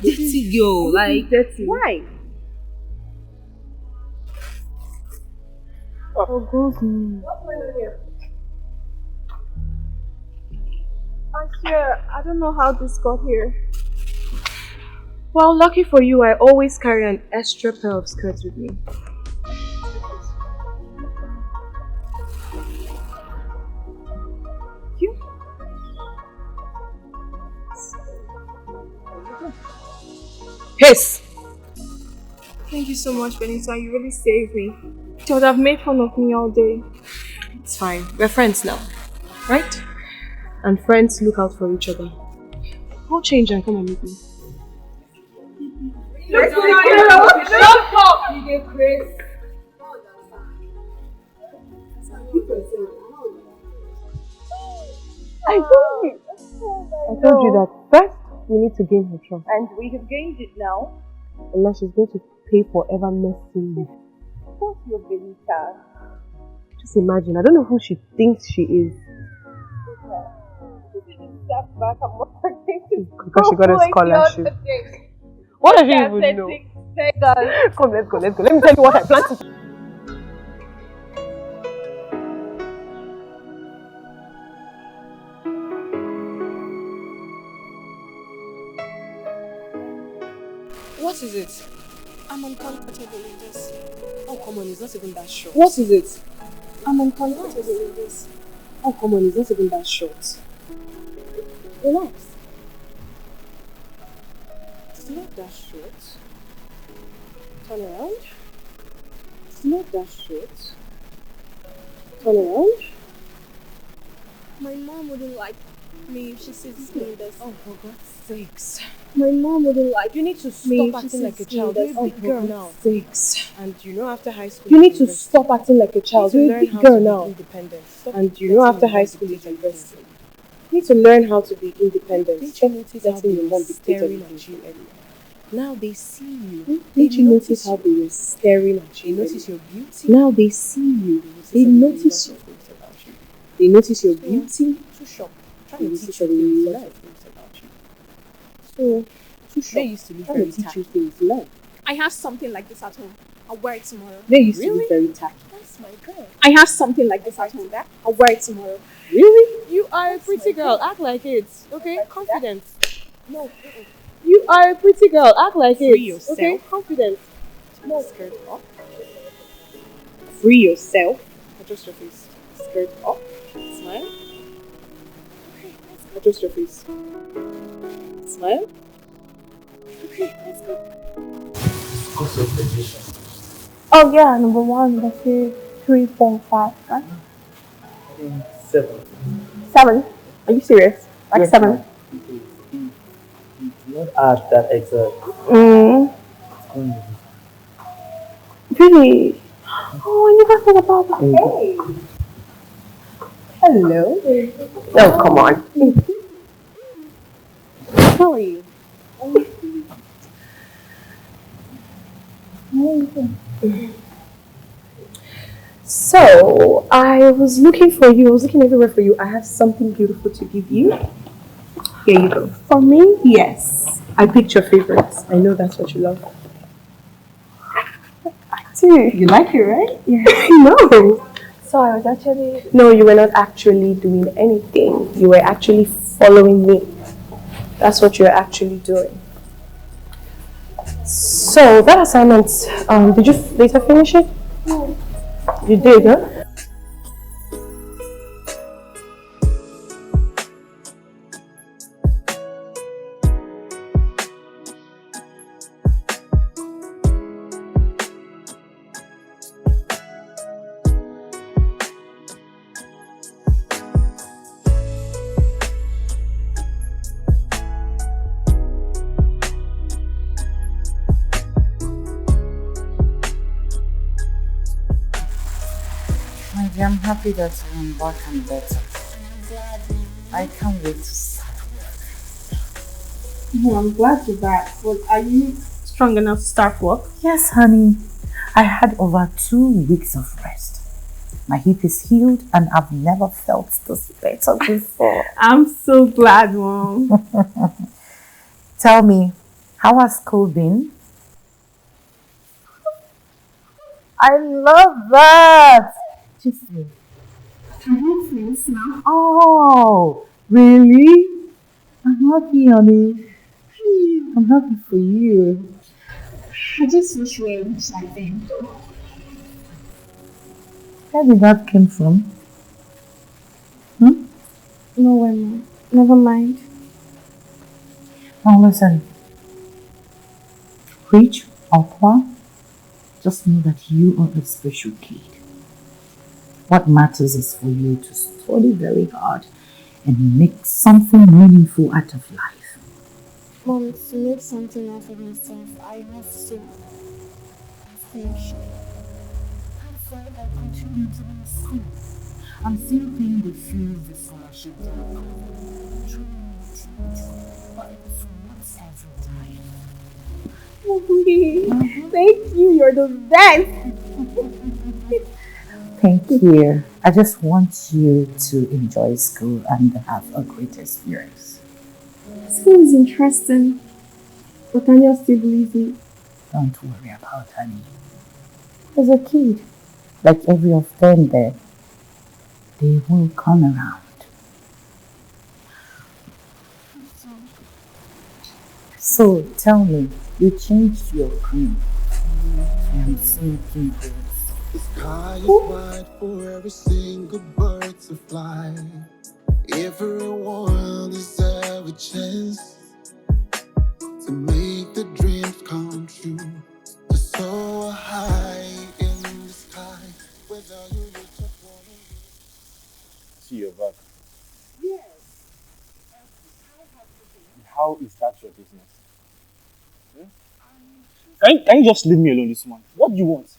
dirty girl. Like, dirty. Why? Oh, God. What's going on here? I swear, I don't know how this got here. Well, lucky for you, I always carry an extra pair of skirts with me. Yes. Thank you so much, Benita. You really saved me. They would have made fun of me all day. It's fine. We're friends now, right? And friends look out for each other. Go change and come and meet me. Let's go. Shut up! You get crazy. I told you. I told you that first we need to gain her trust. And we have gained it now. And now she's going to pay forever messing me. What's your Benita? Just imagine, I don't know who she thinks she is. Because she got a scholarship. What does she even know? Come, let's go. Let me tell you what I plan to do. What is it? I'm uncomfortable in this. Oh, come on, it's not even that short. What is it? I'm uncomfortable in this. Oh, come on, it's not even that short. Relax. It's not that short. Turn around. It's not that short. Turn around. My mom wouldn't like me if she sees me in this. Oh, for God's sakes. My mom wouldn't like You need to me stop if she acting like a sees me in child. this. You're a big girl now. Sakes. And you know after high school You need it's to university. stop acting like a child. You need You're to a learn big how girl to now. be independent. Stop And you know letting after your high mom school dictate it's everything. university. You need to learn how to be independent. Didn't Stop you notice how letting they your were mom dictate staring everything. at you earlier? Now they see you. Didn't you notice how they were staring at They you? notice your beauty. Now they see you. They notice you. They notice your beauty. Too sharp. They notice your life. So, too They used to be very tacky. Things, no. I have something like this at home. I'll wear it tomorrow. They used to be very tacky. That's my girl. I have something like this at home. I'll wear it tomorrow. Really? You are a pretty girl. Act like it. Okay? Confidence. No. You are a pretty girl. Act like it. Free yourself. Okay? Confidence. No. Skirt up. Free yourself. Adjust your face. Skirt up. Smile. Adjust your face. Smile. Okay, let's go. What's your position? Oh yeah, number 1, that's it. 3, 4, 5, right? 7. 7. Are you serious? Like Yes, 7? ma'am. You do not add that exact. Really? Oh, I never thought about that. Hey. Hello. Oh, come on. How are you? So, I was looking for you. I was looking everywhere for you. I have something beautiful to give you. Here you go. For me? Yes. I picked your favorites. I know that's what you love. I do. You like it, right? Yeah. No. So I was actually... No, you were not actually doing anything. You were actually following me. That's what you're actually doing. So, that assignment, did you later finish it? No. You did, huh? I'm happy that I'm back and better. I can't wait to start work. I'm glad you're back. But are you strong enough to start work? Yes, honey. I had over 2 weeks of rest. My hip is healed and I've never felt this better before. I'm so glad, Mom. Tell me, how has school been? I love that! Just me. Can you please now? Oh, really? I'm happy, honey. I'm happy for you. I just wish we were rich like them. Where did that come from? No way, Mom. Never mind. Now listen. Rich or poor, just know that you are a special kid. What matters is for you to study very hard and make something meaningful out of life. Mom, to make something out of myself, I have to finish. I'm sorry I continue to be school. I'm still paying the fees, the scholarship, Thank you, you're the best. Thank you. I just want you to enjoy school and have a great experience. School is interesting, but Tanya still believes me. Don't worry about honey. As a kid, like every of them there, they will come around. So tell me, you changed your cream. I am so looking for The sky is wide for every single bird to fly. Everyone deserves a chance to make the dreams come true. To soar high in the sky, whether you reach up or See your back. Yes. How is that your business? Can you just leave me alone this month? What do you want?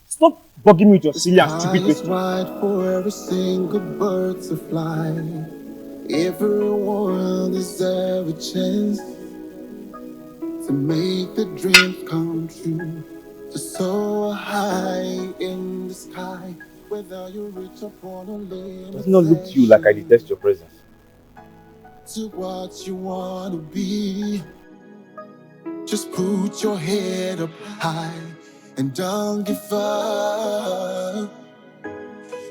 Stop bugging me with your silly and stupid sky is questions. wide for every single bird to fly. Everyone deserves a chance to make the dreams come true. To soar high in the sky, whether you reach up on a limb. Does it not look to you like I detest your presence? To what you wanna be. Just put your head up high and don't give up.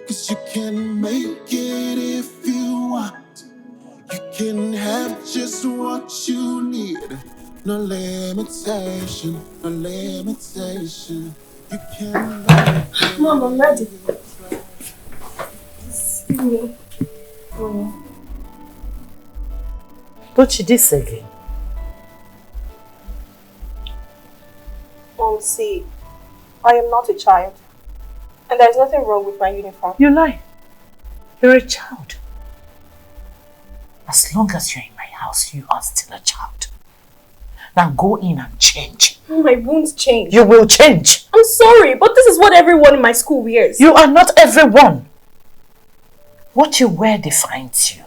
'Cause you can make it if you want. You can have just what you need. No limitation, no limitation. You can make it. Mom, I'm ready. Give me. Don't you this again? See, I am not a child. And there's nothing wrong with my uniform. You lie. You're a child. As long as you're in my house, you are still a child. Now go in and change. My wounds change. You will change. I'm sorry, but this is what everyone in my school wears. You are not everyone. What you wear defines you.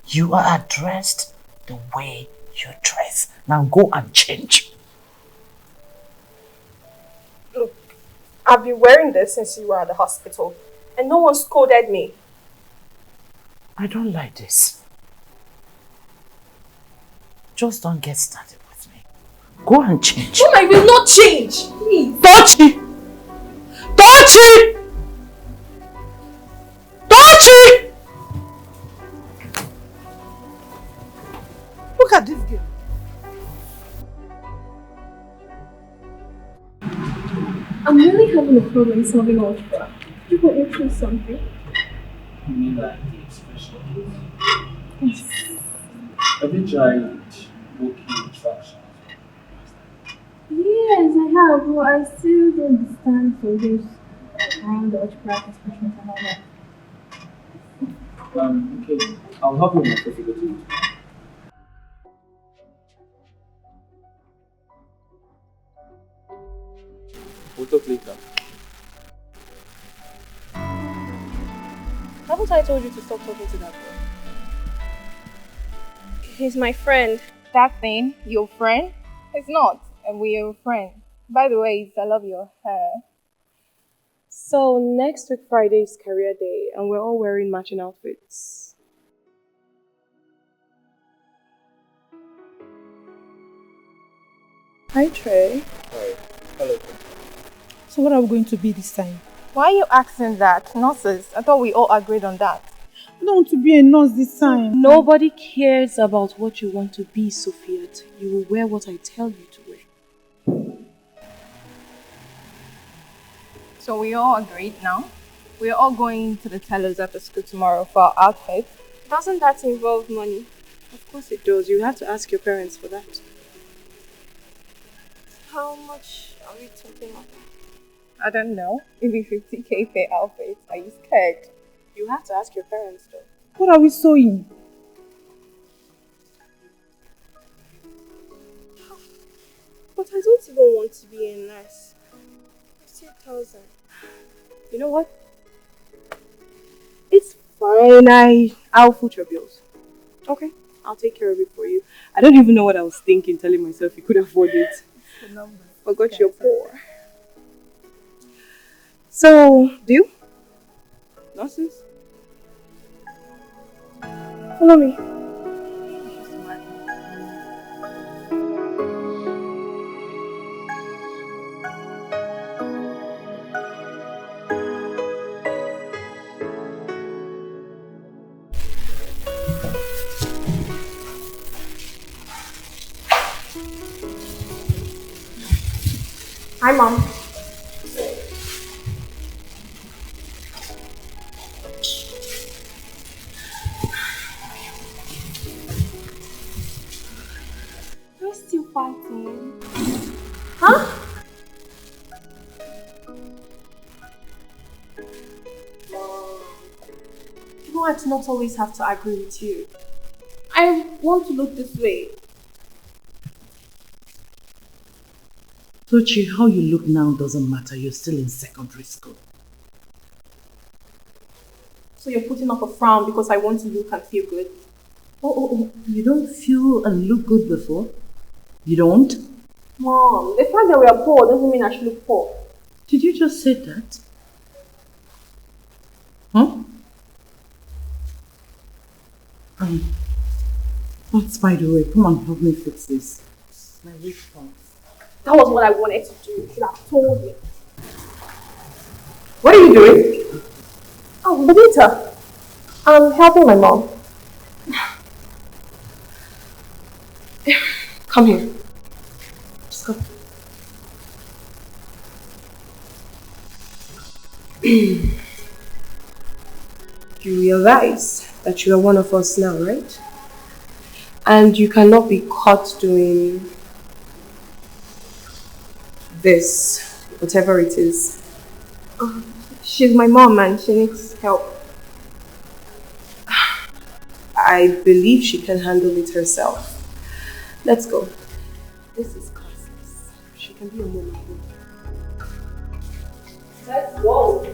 You are addressed the way you dress. Now go and change. Look, I've been wearing this since you were at the hospital, and no one scolded me. I don't like this. Just don't get started with me. Go and change. Mom, I will not change. Please. Touchy! Touchy! Touchy! Look at this girl. I'm really having a problem solving algebra. You want me through something? You mean like the expression? Yes. Have you tried working fractions? Yes, I have, but I still don't understand for those around the algebra expressions and all that. Okay, I'll help you with my difficulty. We'll talk later. Haven't I told you to stop talking to that boy? He's my friend. That thing, your friend? It's not, and we are friends. By the way, I love your hair. So next week Friday is career day and we're all wearing matching outfits. Hi Trey. Hi. Hello. So what are we going to be this time? Why are you asking that? Nurses, I thought we all agreed on that. I don't want to be a nurse this time. Nobody cares about what you want to be, Sophia. You will wear what I tell you to wear. So we all agreed now? We're all going to the tailors after school tomorrow for our outfit. Doesn't that involve money? Of course it does. You have to ask your parents for that. How much are we talking about? I don't know. Maybe 50k per outfit. Are you scared? You have to ask your parents though. What are we sewing? But I don't even want to be a nurse. 50,000. You know what? It's fine. I'll foot your bills. Okay, I'll take care of it for you. I don't even know what I was thinking, telling myself you could afford it. Forgot you're poor. So, deal? Nonsense? Follow me. Hi, Mom. We're still fighting. Huh? You know I do not always have to agree with you. I want to look this way. Tochi, how you look now doesn't matter. You're still in secondary school. So you're putting up a frown because I want to look and feel good? Oh, you don't feel and look good before? You don't? Mom, the fact that we are poor doesn't mean I should look poor. Did you just say that? Huh? What's by the way? Come on, help me fix this. My weak points. That was what I wanted to do. You should have told me. What are you doing? Oh, Benita. I'm helping my mom. Come here. Just go. You realize that you are one of us now, right? And you cannot be caught doing this, whatever it is. She's my mom and she needs help. I believe she can handle it herself. Let's go. This is classless. She can be a mom. Let's go.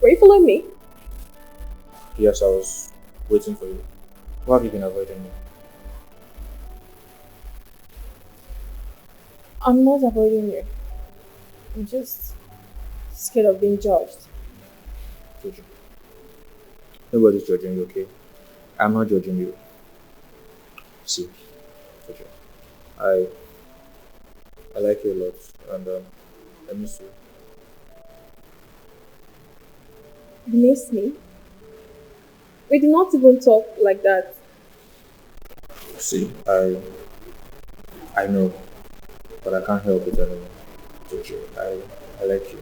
Were you following me? Yes, I was waiting for you. Why have you been avoiding me? I'm not avoiding you. I'm just scared of being judged. Jojo. Nobody's judging you, okay? I'm not judging you. See, Jojo, I like you a lot, and I miss you. You miss me? We did not even talk like that. See, I know, but I can't help it anymore. Jojo, I like you.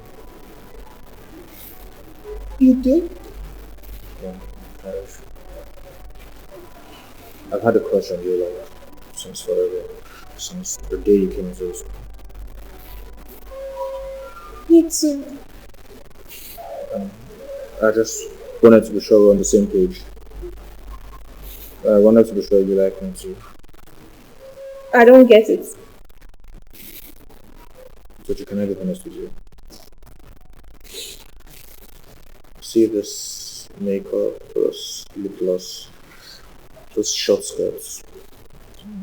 You do? Yeah, I've had a crush on you like since forever, since the day you came into this school. Me too. I just wanted to be sure we're on the same page. I wanted to be sure you like me too. I don't get it. But you can never be honest with you. See this makeup, this lip gloss, those short skirts.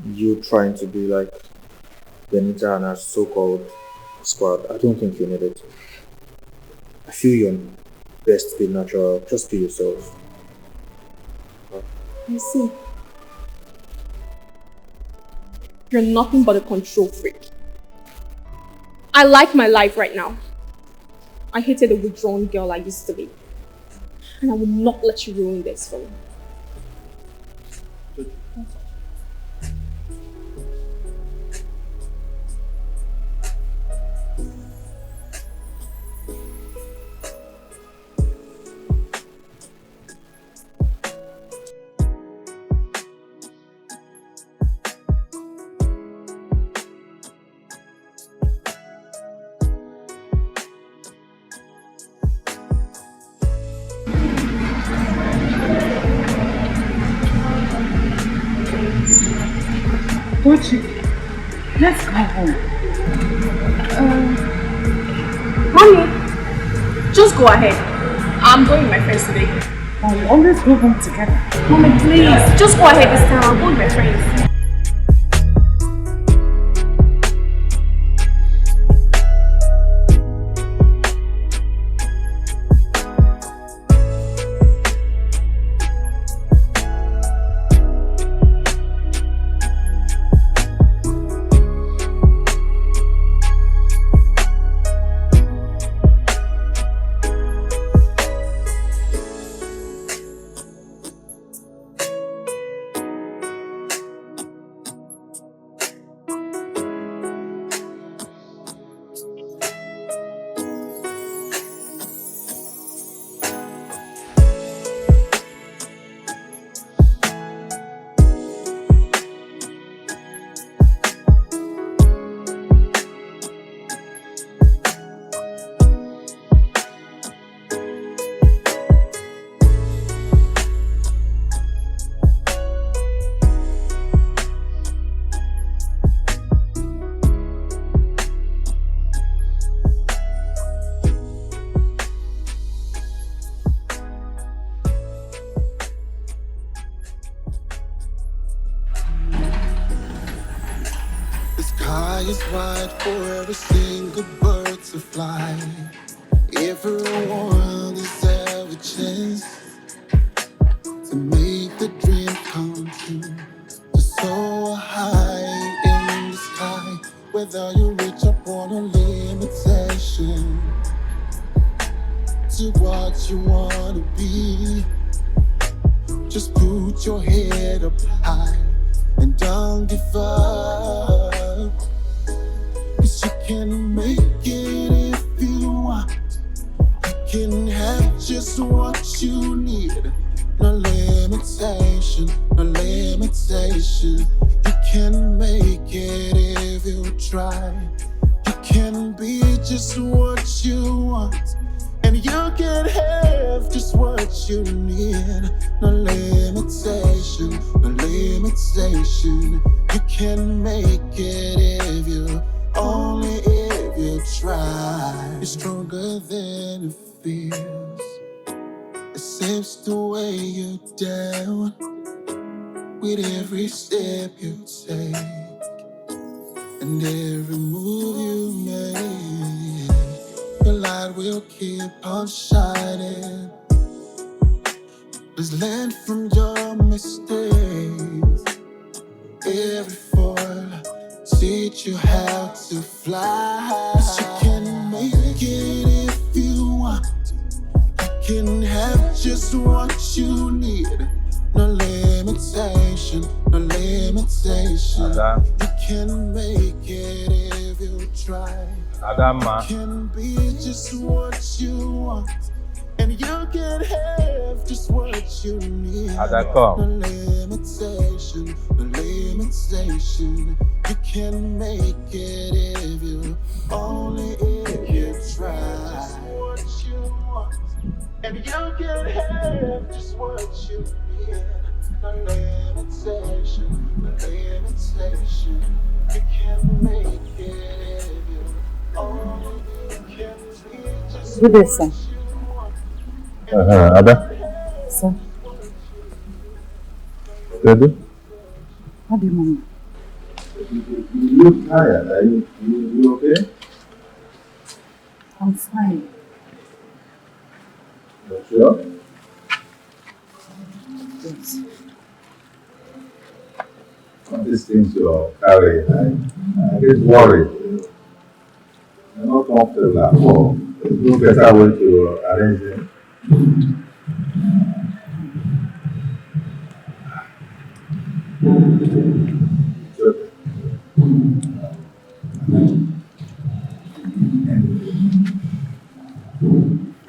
You trying to be like Benita and her so-called squad. I don't think you need it. I feel you're best be natural. Just be yourself. You see, you're nothing but a control freak. I like my life right now. I hated the withdrawn girl I used to be. And I will not let you ruin this for me. Gucci, let's go home. Mommy, just go ahead. I'm going with my friends today. Oh, we always go home together. Mommy, please, just go ahead this time. I'll go with my friends. sky is wide for every single bird to fly. Everyone deserves a chance to make the dream come true. To soar high in the sky, whether you reach upon a limitation. To what you wanna be, just put your head up high and don't give up. 'Cause you can make it if you want. You can have just what you need. No limitation, no limitation. You can make it if you try. You can be just what you want. And you can have just what you need. No limitation, no limitation. You can make it if you, only if you try. You're stronger than it feels. It seems to weigh you down with every step you take and every move you make. Your light will keep on shining. Just learn from your mistakes. Every fall teach you how to fly. 'Cause you can make it if you want. You can have just what you need. No limitation, no limitation. You can make it if you try. Adama. You can be just what you want. And you can have just what you need. Adako. No limitation, no limitation. You can make it if you, only if you try. Just what you want. And you can have just what you need. No limitation, no limitation. You can make it if you, only you can be just Good day, sir. Ada. Sir, Ready? how do you mean? You look tired. Are you okay? I'm fine. You sure? Yes. All these things you're carrying, I get worried. I'm not comfortable at all. There's no better way to arrange it. It's okay.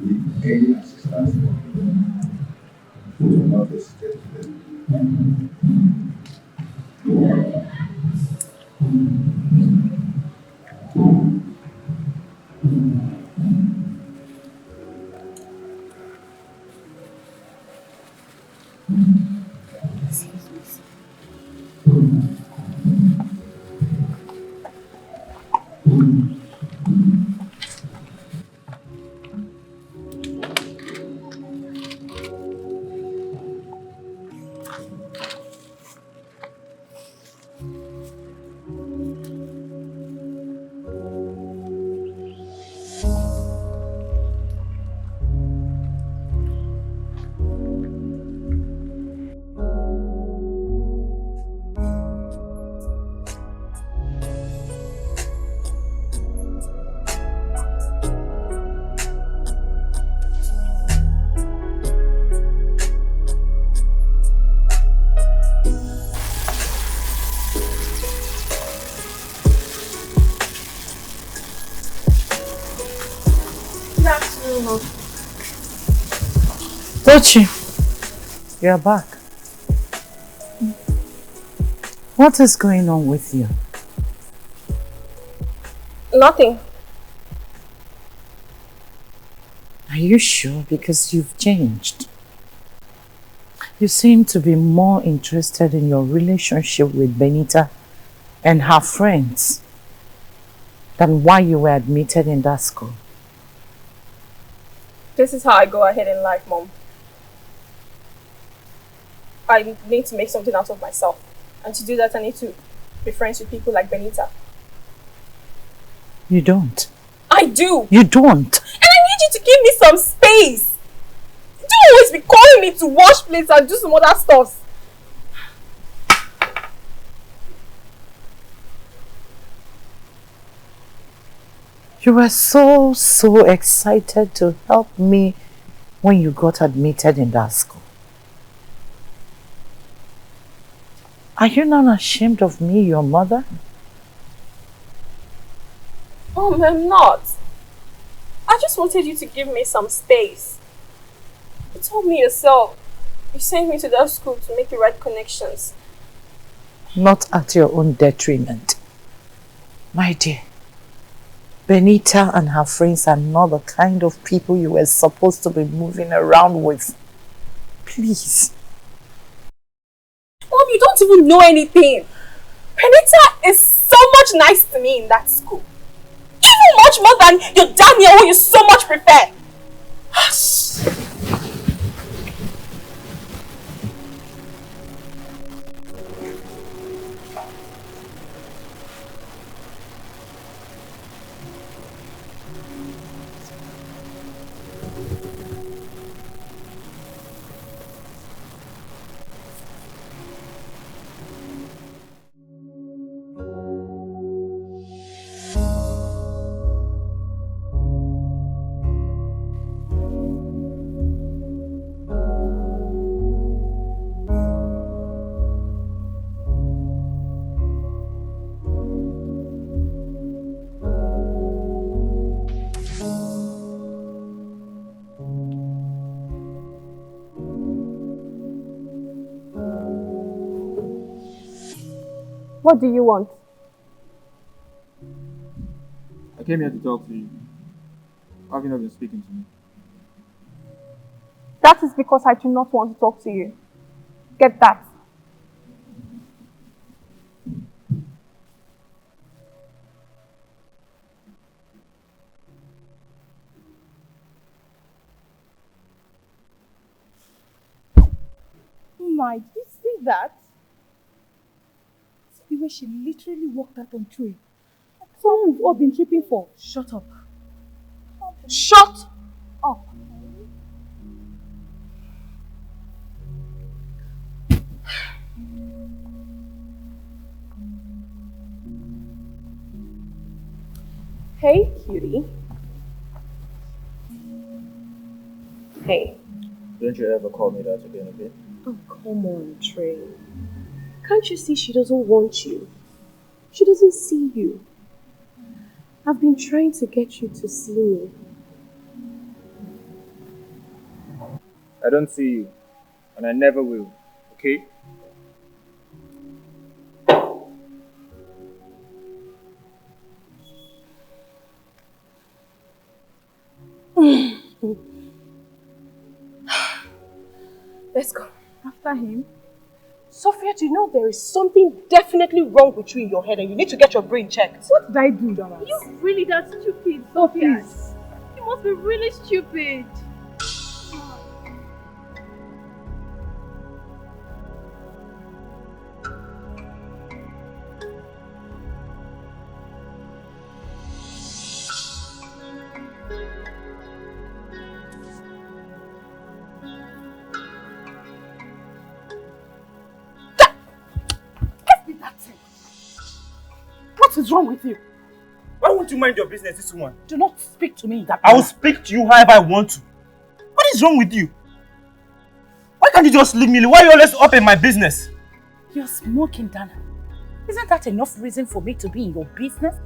Need any assistance from you. Do not hesitate. Tochi, you're back. What is going on with you? Nothing. Are you sure? Because you've changed. You seem to be more interested in your relationship with Benita and her friends than why you were admitted in that school. This is how I go ahead in life, Mom. I need to make something out of myself. And to do that, I need to be friends with people like Benita. You don't. I do. You don't. And I need you to give me some space. Don't always be calling me to wash plates and do some other stuff. You were so excited to help me when you got admitted in that school. Are you not ashamed of me, your mother? I'm not. I just wanted you to give me some space. You told me yourself. You sent me to that school to make the right connections. Not at your own detriment. My dear, Benita and her friends are not the kind of people you were supposed to be moving around with. Please. Mom, you don't even know anything. Benita is so much nice to me in that school. Even much more than your Daniel, who you so much prefer. What do you want? I came here to talk to you. Why have you not been speaking to me? That is because I do not want to talk to you. Get that. Oh my, did you see that? See the way she literally walked out on tree. Someone we've all been tripping for. Shut up. Shut up. Hey, cutie. Hey. Don't you ever call me that again, okay? Oh, come on, Trey. Can't you see she doesn't want you? She doesn't see you. I've been trying to get you to see me. I don't see you. And I never will, okay? Let's go. After him? Sophia, do you know there is something definitely wrong with you in your head and you need to get your brain checked? What did I do, Dara? You really that stupid, Oh, Sophia. please. You must be really stupid. What is wrong with you? Why won't you mind your business, this woman? Do not speak to me that I will speak to you however I want to. What is wrong with you? Why can't you just leave me? Why are you always up in my business? You're smoking, Dana. Isn't that enough reason for me to be in your business?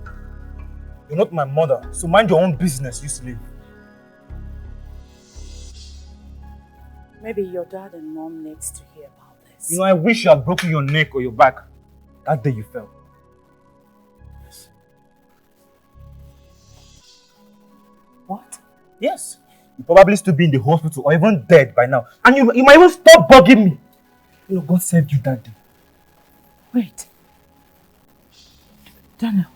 You're not my mother, so mind your own business, you slave. Maybe your dad and mom needs to hear about this. You know, I wish you had broken your neck or your back that day you fell. What? Yes. You probably still be in the hospital or even dead by now. And you might even stop bugging me. You know, God saved you that day. Wait. Daniel,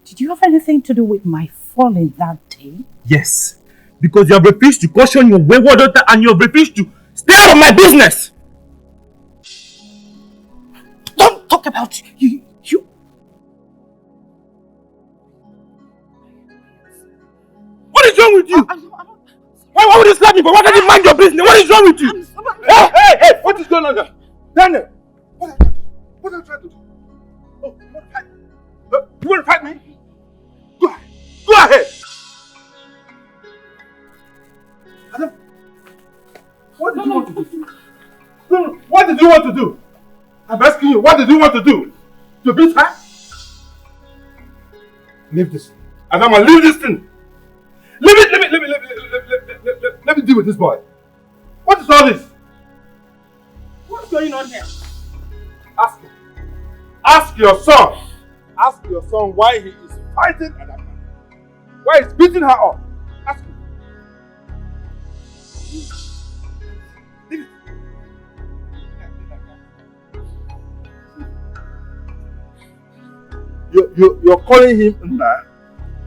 did you have anything to do with my falling that day? Yes. Because you have refused to caution your wayward daughter and you have refused to stay out of my business. Don't talk about you. is wrong with you? Why would you slap me? But why can't you mind your business? What is wrong with you? Hey! What is going on there? Daniel! What are you trying to do? Oh, you want to fight me? You want to fight me? Go ahead. Go ahead! Adam, what did you want to do? No, what did you want to do? I'm asking you, what did you want to do? To beat her? Leave this. Adama, leave this thing. Let me deal with this boy. What is all this? What's going on here? Ask him. Ask your son. Ask your son why he is fighting Adama. Why he's beating her up. Ask him. Leave it. You're calling him Nna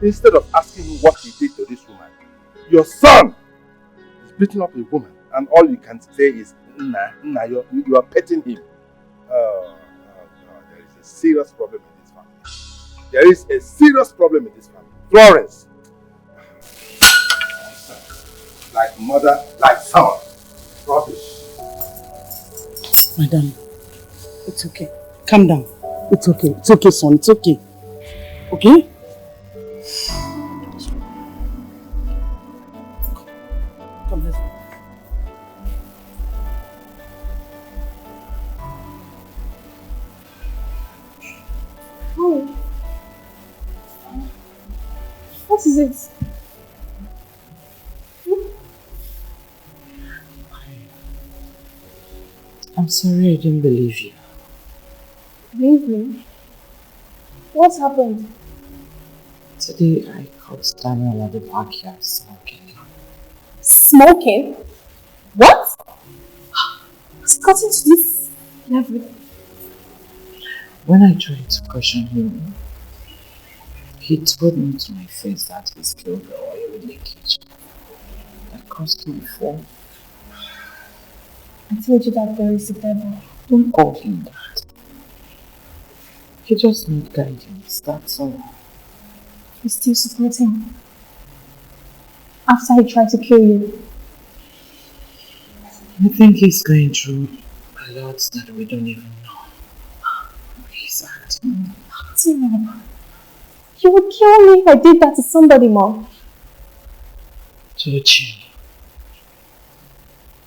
instead of asking him what he did to this woman. Your son is beating up a woman, and all you can say is Nna. You are petting him. Oh, no, there is a serious problem in this family. There is a serious problem in this family. Florence, like mother, like son. Rubbish. Madam, it's okay. Calm down. It's okay. It's okay, son. It's okay. Okay? Come, let's go. Oh. What is it? I'm sorry I didn't believe you. Believe me? What happened? Today I caught Daniel at the backyard smoking. Smoking? What? It's gotten to this level. When I tried to question him, he told me to my face that he spilled the oil leakage that caused my fall. I told you that there is a devil. Don't call him that. He just needs guidance, that's all. You still support him? After he tried to kill you? I think he's going through a lot that we don't even know. He's acting. Acting? You would kill me if I did that to somebody, Mom. Tochi,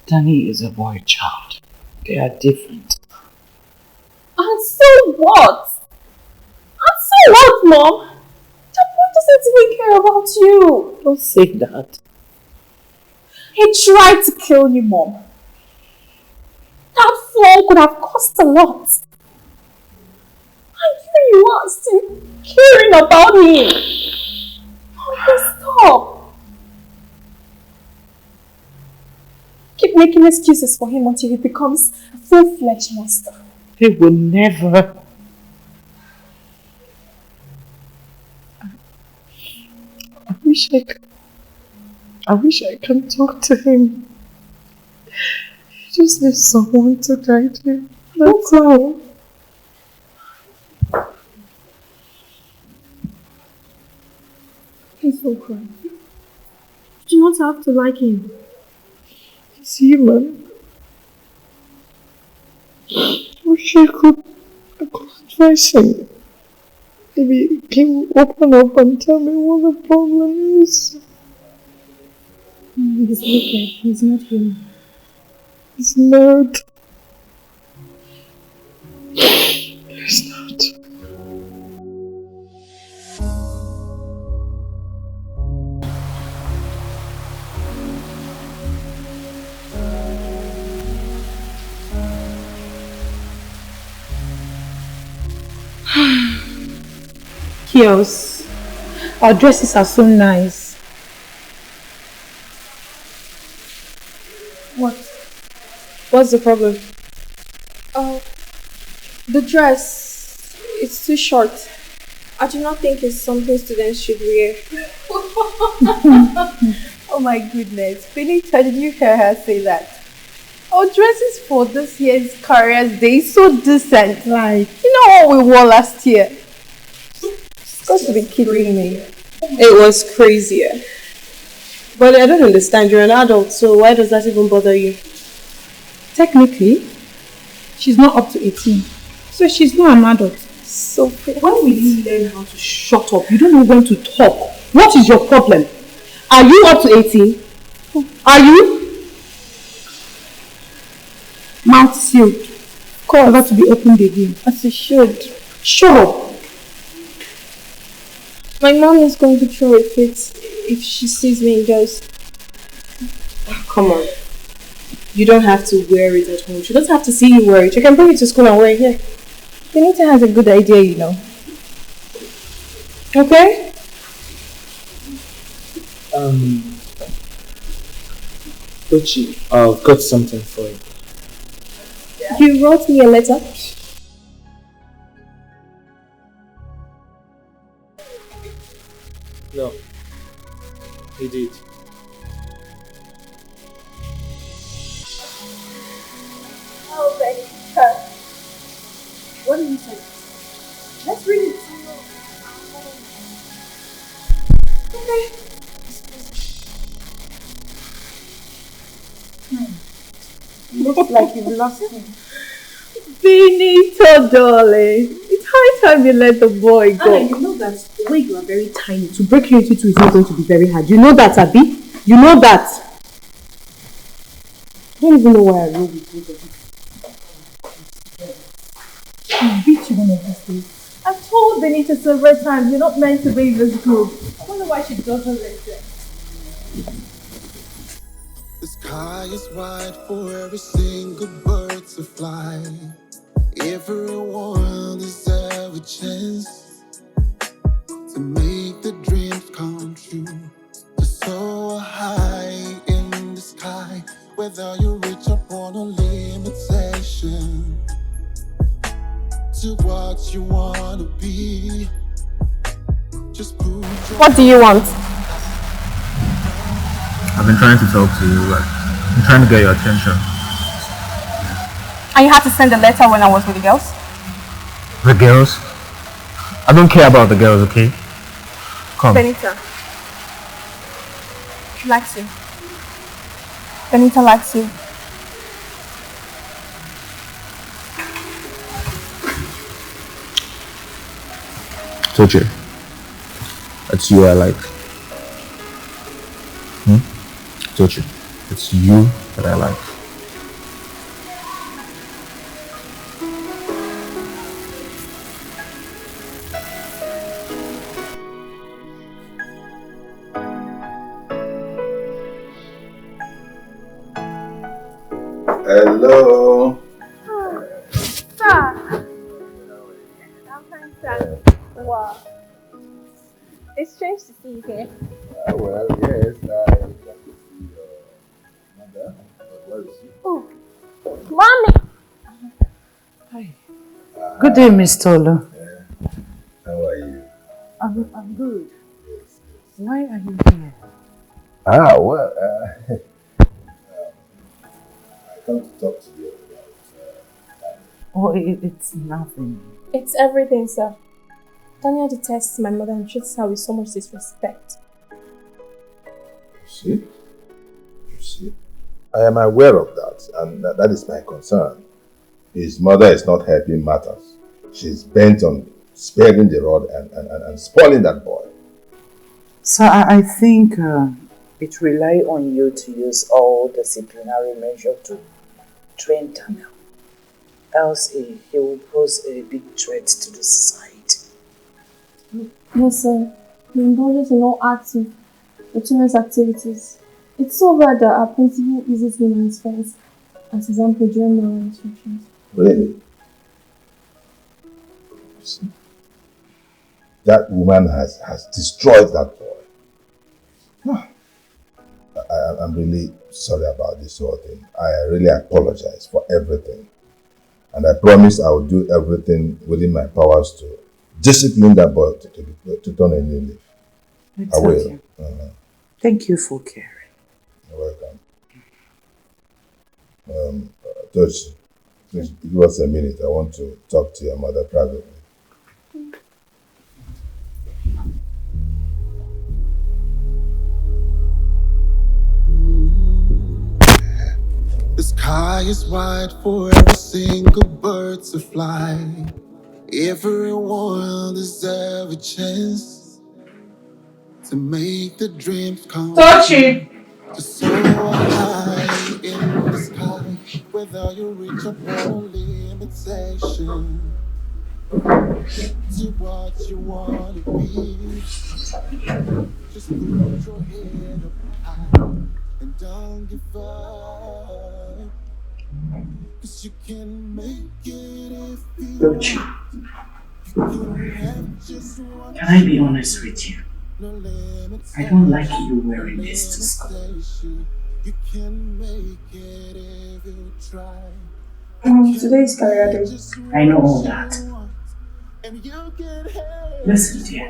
Danny is a boy child. They are different. And so what? And so what, Mom? That boy doesn't even care about you. Don't say that. He tried to kill you, Mom. That fall could have cost a lot. And here you are still caring about him. Oh, stop. Keep making excuses for him until he becomes a full-fledged monster. He will never. I wish I can talk to him. He just needs someone to guide him. That's all. Please don't cry. You do not have to like him. He's human. I wish I could advise him. Maybe he will open up and tell me what the problem is. He's wicked. He's not human. He's not. He's not. Kios, our dresses are so nice. What? What's the problem? Oh, the dress. It's too short. I do not think it's something students should wear. Oh my goodness. Benita, did you hear her say that? Our dresses for this year's careers day is so decent. Like, you know what we wore last year? It's got to be kidding me. It was crazier. But I don't understand. You're an adult, so why does that even bother you? Technically, she's not up to 18. So she's not an adult. So when will you learn how to shut up? You don't know when to talk. What is your problem? Are you up to 18? Are you? Mouth sealed. Of course. Never to be opened again. As you should. Shut up. My mom is going to throw a fit if she sees me in girls. Come on. You don't have to wear it at home. She doesn't have to see you wear it. You can bring it to school and wear it here. Benita has a good idea, you know. Okay? Uchi, I've got something for you. You wrote me a letter? No, he did. Oh, Benita. What did you say? Let's read it. Okay. Looks like you've lost him. Benita, darling. It's high time you let the boy go. Anna, you know that the way you are very tiny, to break you into two is not going to be very hard. You know that, Abi? You know that. I don't even know why I roll with you. I'll beat you one of these days. I've told Benita several times you're not meant to be in this group. I wonder why she doesn't listen. The sky is wide for every single bird to fly. Everyone deserves a chance to make the dreams come true. To soar high in the sky, whether you reach upon a limitation. To what you wanna be. Just prove What do you want? I've been trying to talk to you, like, I'm trying to get your attention. And you had to send a letter when I was with the girls? The girls? I don't care about the girls, okay? Come. Benita. She likes you. Benita likes you. Told you. It's you I like. Told you. It's you that I like. Hello. Sir. Wow. It's strange to see you here. Well, yes, I got to see your mother. But where is she? Oh, Mommy! Hi. Good day, Miss Tolu. How are you? I'm good. Yes. Why are you here? Well, I come to talk to you about Oh, it's nothing. It's everything, sir. Daniel detests my mother and treats her with so much disrespect. You see, I am aware of that, and that is my concern. His mother is not helping matters. She's bent on sparing the rod and spoiling that boy. So I think it relies on you to use all disciplinary measures to train Daniel. Else he will pose a big threat to the society. Yes, sir. He indulges in all active, notorious activities. It's so rare that our principal visits him and his friends as example during oral instructions. Really? See? That woman has destroyed that boy. I'm really sorry about this whole thing. I really apologize for everything. And I promise I will do everything within my powers to discipline that boy to turn a new leaf. I will. Thank you for caring. You're welcome. Tochi, please give us a minute. I want to talk to your mother privately. sky is wide for every single bird to fly. Everyone deserves a chance to make the dreams come true. To soar high in the sky, whether you reach upon a limitation. To what you want to be. Just put your head up high and don't give up. 'Cause you can make it if you Don't you? Can I be honest with you? I don't like you wearing this to school. You can make it if you try. Today's career day. I know all that. Listen, dear.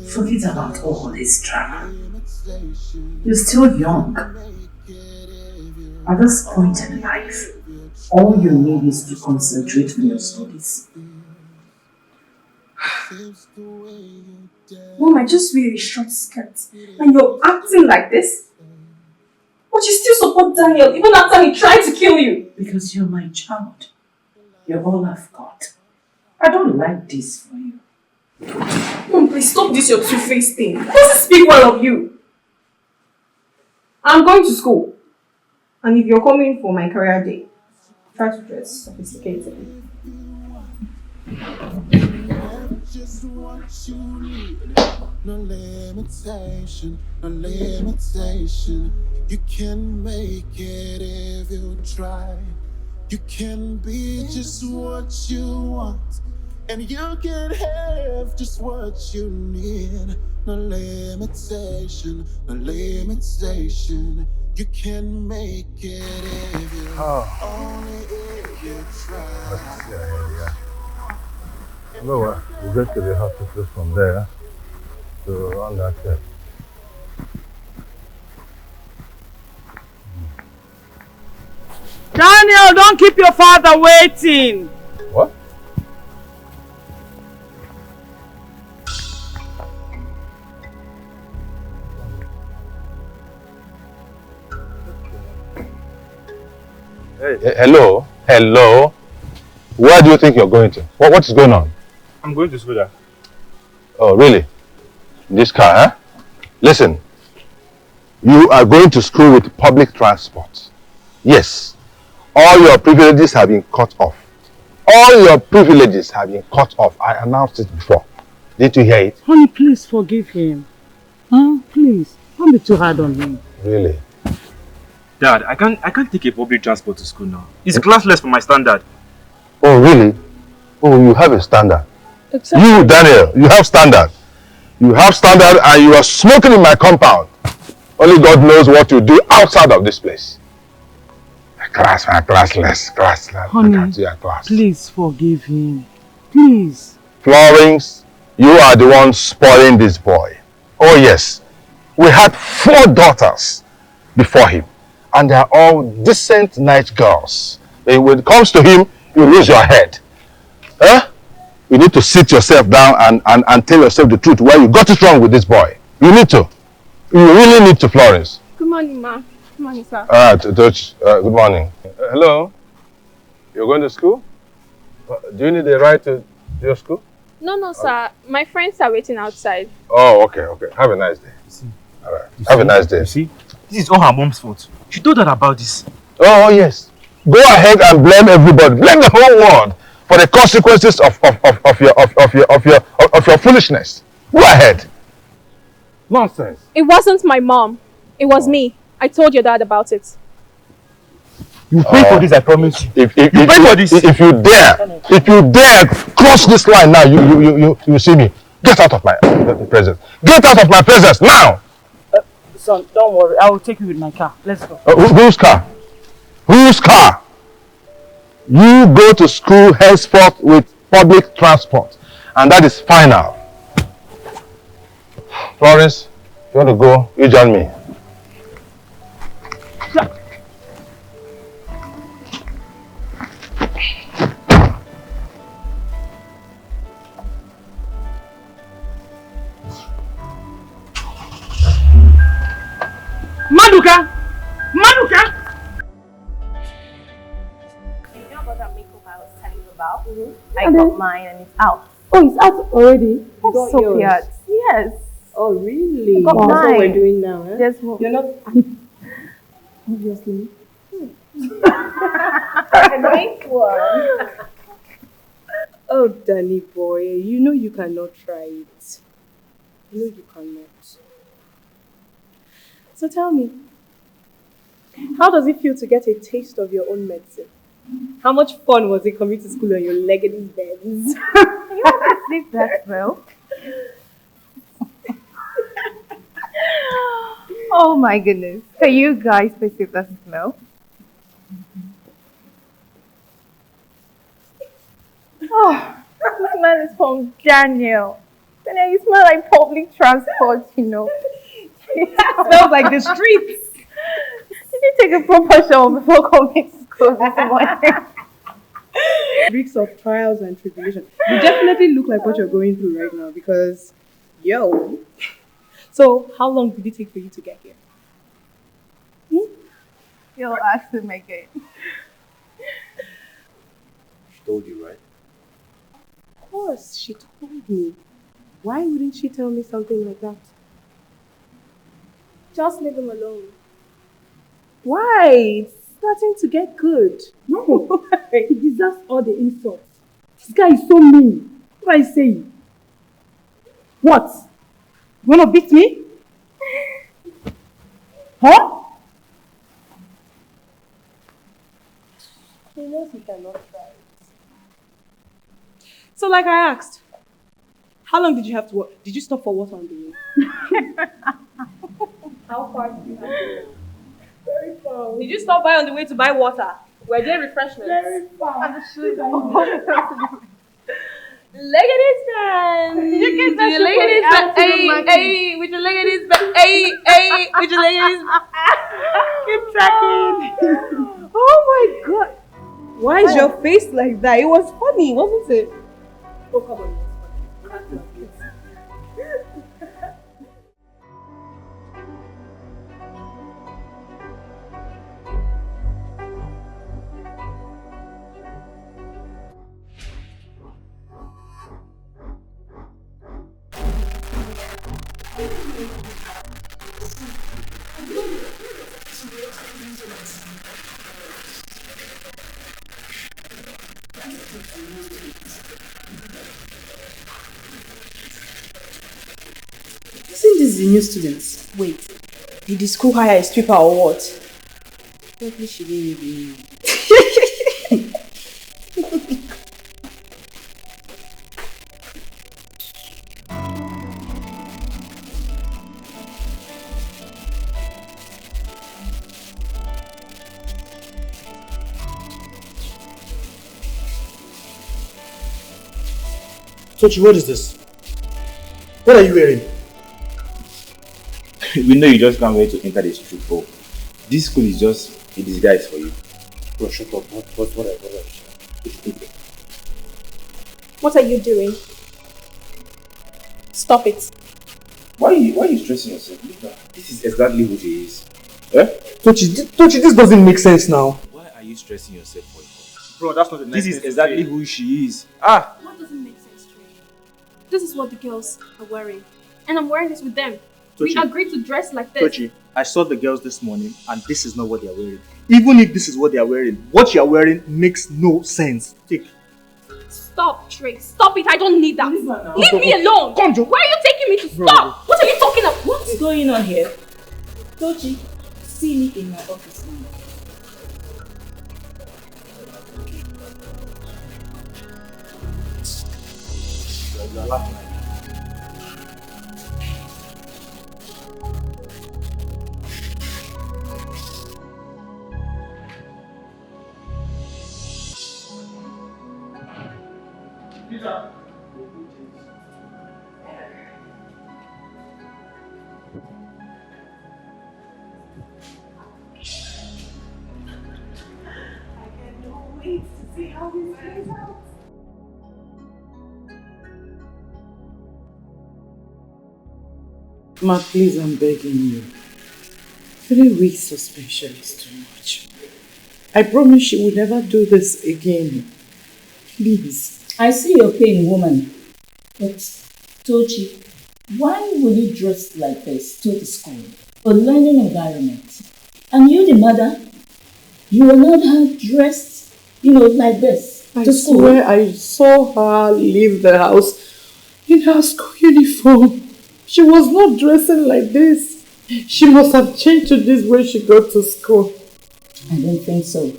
Forget about all this drama. You're still young. At this point in life, all you need is to concentrate on your studies. Mom, I just wear a short skirt and you're acting like this? But you still support Daniel even after he tried to kill you. Because you're my child. You're all I've got. I don't like this for you. Mom, please stop this your two-faced thing. It doesn't speak well of you. I'm going to school. And if you're coming for my career day, try to dress sophisticatedly. Just what you need. No limitation, no limitation. You can make it if you try. You can be just what you want. And you can have just what you need. No limitation, no limitation. You can make it if you only if you try. No, we get to the hospital from there to run that test. Daniel, don't keep your father waiting. What? Hey, hello? Hello? Where do you think you're going to? What is going on? I'm going to school, Dad. Oh, really? This car, huh? Listen, you are going to school with public transport. Yes. All your privileges have been cut off. All your privileges have been cut off. I announced it before. Didn't you hear it? Honey, please forgive him. Huh? Please. Don't be too hard on him. Really? Dad, I can't take a public transport to school now. It's classless for my standard. Oh, really? Oh, you have a standard. Exactly. You, Daniel, you have standard. You have standard and you are smoking in my compound. Only God knows what you do outside of this place. Classless. Honey, please forgive him. Please. Florence, you are the one spoiling this boy. Oh yes. We had 4 daughters before him. And they are all decent, nice girls. When it comes to him, you lose your head. Huh? You need to sit yourself down and tell yourself the truth where you got it wrong with this boy. You need to. You really need to, Florence. Good morning, ma. Good morning, sir. Good morning. Hello? You're going to school? Do you need a ride to your school? No, sir. My friends are waiting outside. Oh, okay. Have a nice day. All right. Have a nice day. You see, this is all her mom's fault. She told her about this. Oh, yes. Go ahead and blame everybody. Blame the whole world for the consequences of your foolishness. Go ahead. Nonsense. It wasn't my mom. It was me. I told your dad about it. You pay for this, I promise you. If you dare cross this line now, you see me. Get out of my presence. Get out of my presence now. Son, don't worry. I will take you with my car. Let's go. Whose car? Whose car? You go to school henceforth with public transport. And that is final. Florence, if you want to go, you join me. Maduka! about. I And got then- mine and it's out. Oh, it's out already? That's got so yours? cute. Yes. Oh, really? I got That's what we're mine. doing now, eh? There's more. You're not... Obviously. Nice one. Oh, Danny boy, you know you cannot try it. You know you cannot. So tell me, how does it feel to get a taste of your own medicine? How much fun was it coming to school on your legged beds? You want to sleep that well? Oh my goodness. Can you guys perceive that smell? Oh, the smell is from Daniel. Daniel, you smell like public transport, you know. Smells like the streets. Did you take a proper shower before coming to school this morning? Weeks of trials and tribulation. You definitely look like what you're going through right now because, yo. So, how long did it take for you to get here? You'll ask him again. She told you, right? Of course, she told me. Why wouldn't she tell me something like that? Just leave him alone. Why? It's starting to get good. No, he deserves all the insults. This guy is so mean. What are you saying? What? You wanna beat me? Huh? He knows he cannot try it. So, like I asked, how long did you have to walk? Did you stop for water on the way? How far did you have to go? Very far. Did you stop by on the way to buy water? Were there refreshments? Very far. Leggedy stand. You get that With your leggedy shit stand. for the Hey, market. hey, with your leggedy stand. Hey, hey, with your leggedy stand. Keep tracking. Oh my god. Why is your face like that? It was funny, wasn't it? Oh, come on. Isn't this the new students? Wait, did the school hire a stripper or what? Probably she didn't even know. Tochi, what is this? What are you wearing? We know you just can't wait to enter the street, bro. This school is just a disguise for you. Bro, shut up. What What are you doing? Stop it. Why are you stressing yourself? Look now, this is exactly who she is. Eh? Tochi, this doesn't make sense now. Why are you stressing yourself for it? Bro, that's not the This nice is thing to exactly say. who she is. Ah! What doesn't make sense, Trey? This is what the girls are wearing. And I'm wearing this with them. We Tochi. agreed to dress like this. Tochi, I saw the girls this morning and this is not what they are wearing. Even if this is what they are wearing, what you are wearing makes no sense. Take. Stop, Trey. Stop it. I don't need that. Leave me alone. Come, Joe. Where are you taking me to Bro. stop? What are you talking about? What's going on here? Tochi, see me in my office now. You are laughing at me. Ma, please, I'm begging you. 3 weeks suspension is too much. I promise she will never do this again. Please. I see your pain, woman. But, Tochi, why will you dress like this to the school? A learning environment. And you, the mother, you will not have dressed, like this to school. I swear I saw her leave the house in her school uniform. She was not dressing like this. She must have changed to this when she got to school. I don't think so.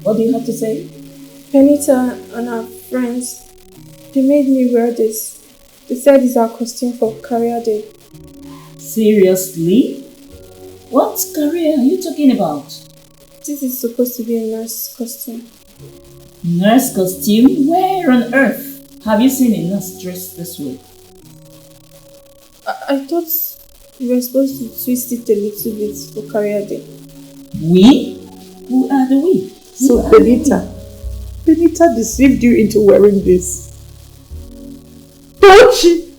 What do you have to say? Benita and her friends, they made me wear this. They said it's our costume for career day. Seriously? What career are you talking about? This is supposed to be a nurse costume. Nurse costume? Where on earth have you seen a nurse dressed this way? I thought we were supposed to twist it a little bit for career day. We? Who are the we? So Benita deceived you into wearing this. Don't she?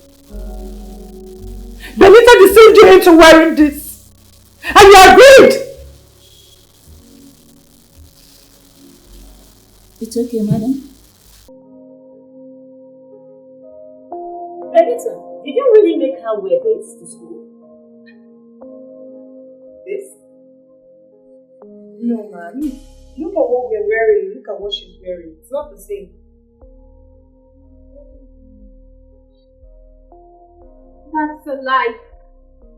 Benita deceived you into wearing this. And you agreed. It's okay, madam. Benita, did you really make her wear this to school? This? No, man. Look at what we're wearing. Look at what she's wearing. It's not the same. That's a lie.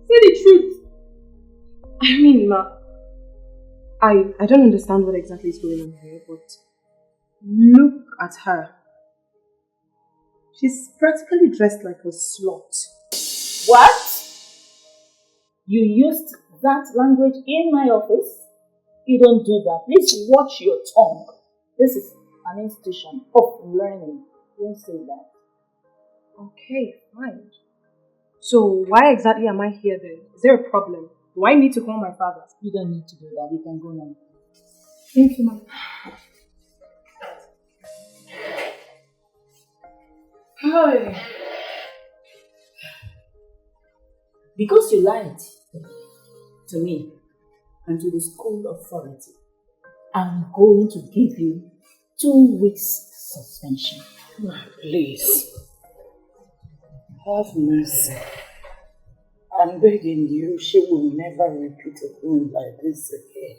Say the truth. I mean, Ma, I don't understand what exactly is going on here, but look at her. She's practically dressed like a slut. What? You used that language in my office? You don't do that. Please watch your tongue. This is an institution of learning. Don't say that. Okay, fine. So why exactly am I here then? Is there a problem? Do I need to call my father? You don't need to do that. You can go now. Thank you, Mom. Hi. Because you lied to me and to the school authority, I'm going to give you 2 weeks suspension. Please. Have mercy. I'm begging you, she will never repeat a thing like this again.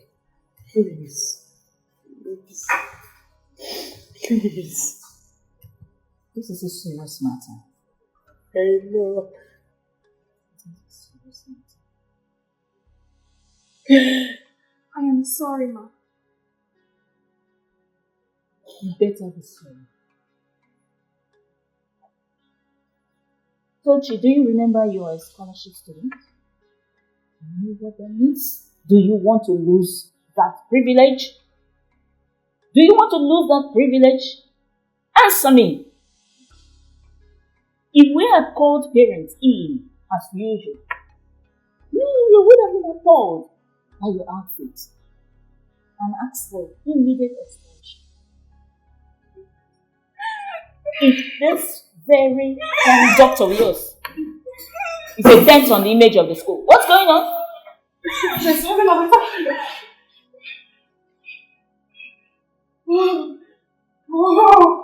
Please. Please. Please. This is a serious matter. I know. I am sorry, Ma. You better be sorry. Tochi, do you remember you are a scholarship student? You know what that means? Do you want to lose that privilege? Do you want to lose that privilege? Answer me. If we had called parents in as usual, you would have been appalled by your outfit and asked for immediate expulsion. If this very conduct of yours is a dent on the image of the school, what's going on? There's something on the Whoa. Whoa.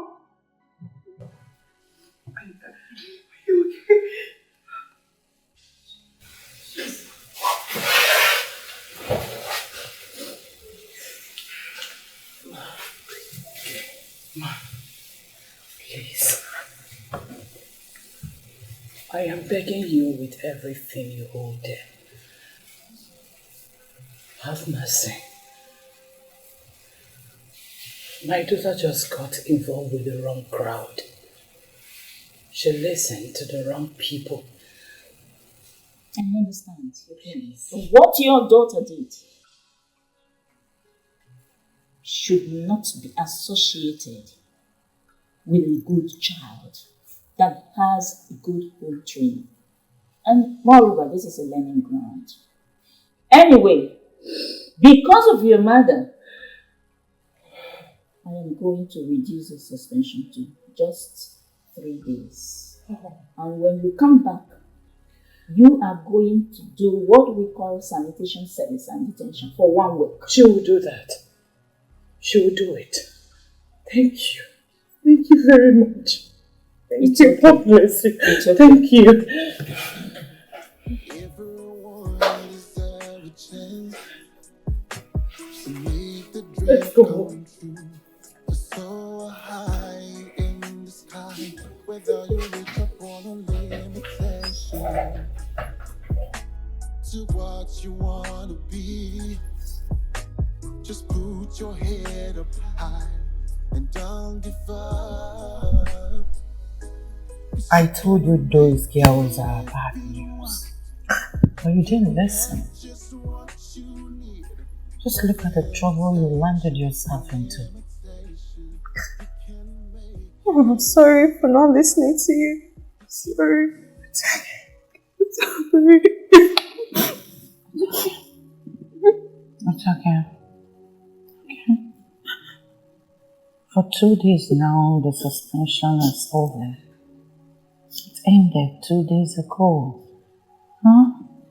Are you okay? Please. I am begging you with everything you hold dear. Have mercy. My daughter just got involved with the wrong crowd. She listened to the wrong people. I understand. Please. What your daughter did should not be associated with a good child that has a good home training. And moreover, this is a learning ground. Anyway, because of your mother, I am going to reduce the suspension to just 3 days. And when you come back, you are going to do what we call sanitation service and detention for 1 week. She will do that. She will do it. Thank you. Thank you very much. Thank you. God bless you. Okay. Thank you. Let's go home. So high in the sky, whether you reach upon a limitation to what you want to be. Just put your head up high and don't give up. I told you those girls are bad news. But you didn't listen. Just look at the trouble you landed yourself into. Oh, I'm sorry for not listening to you. Sorry. Sorry. It's okay. For 2 days now, the suspension is over. It ended 2 days ago. Huh?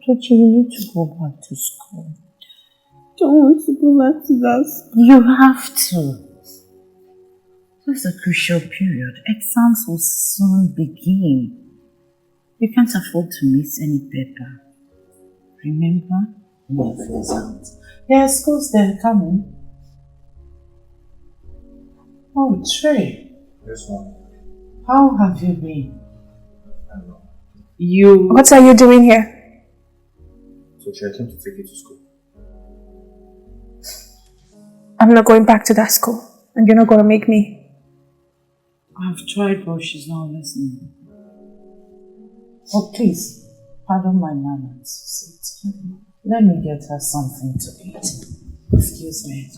Don't you need to go back to school? Don't want to go back to that school. You have to. This is a crucial period. Exams will soon begin. You can't afford to miss any paper. Remember? No exams. Yeah, school's they're coming. Oh, Trey. Yes, ma'am. How have you been? What are you doing here? So I came to take you to school. I'm not going back to that school. And you're not going to make me. I've tried, but she's not listening. Oh, please, pardon my manners. Sit. Let me get her something to eat. Excuse me.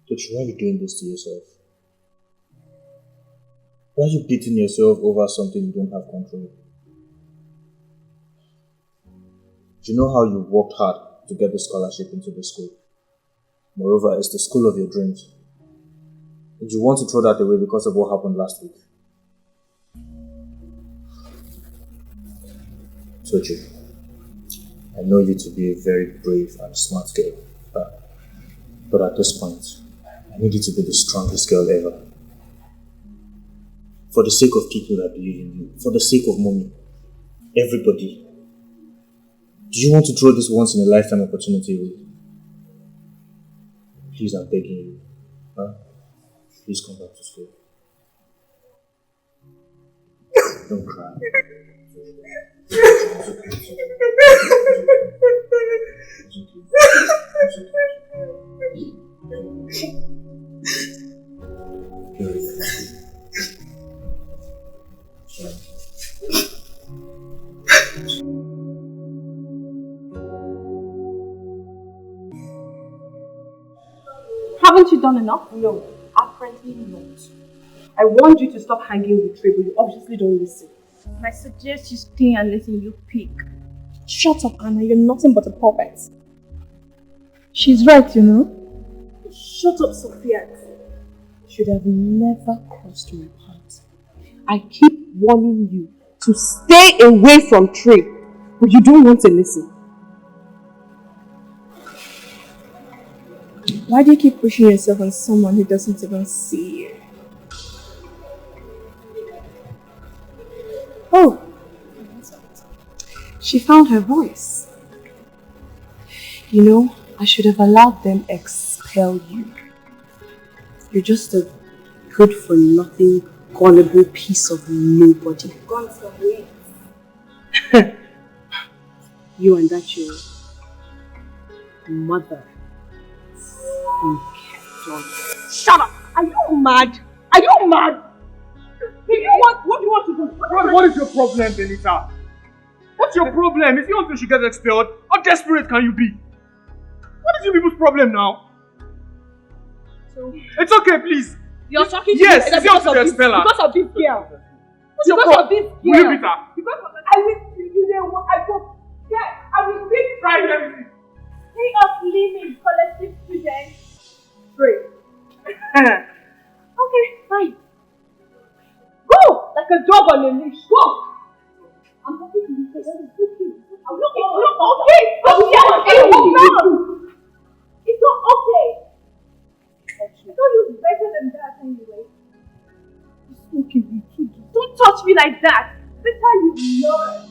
Tochi, why are you doing this to yourself? Why are you beating yourself over something you don't have control? Do you know how you worked hard to get the scholarship into the school? Moreover, it's the school of your dreams. Did you want to throw that away because of what happened last week? Tochi, I know you to be a very brave and smart girl, but at this point, I need you to be the strongest girl ever. For the sake of people that believe in you, for the sake of mommy, everybody. Do you want to throw this once in a lifetime opportunity away? Please, I'm begging you. Huh? Please come back to school. Don't cry. Haven't you done enough? No, apparently not. I warned you to stop hanging with Trey, but you obviously don't listen. And I suggest you stay and listen, you pig. Shut up, Anna. You're nothing but a puppet. She's right, you know. Shut up, Sophia. Should have never crossed my path. I keep warning you to stay away from Trey, but you don't want to listen. Why do you keep pushing yourself on someone who doesn't even see you? Oh, she found her voice. You know, I should have allowed them expel you. You're just a good-for-nothing, gullible piece of nobody. Gone some way. You and that your mother. Shut up! Are you mad? Are you mad? What do you want to do? What is your problem, Benita? What's your problem? Is it until she gets expelled? How desperate can you be? What is you people's problem now? So, it's okay, please. You're talking to yes, me because of this girl. Because of this girl. What's your because problem? of this girl. Will you beat her? Because of, I will. I will beat. Try everything. Free of living collective students. Free. Okay, fine. Go! Like a dog on a leash. Go! I'm talking to you. I'm not okay. you like that. Better you learn.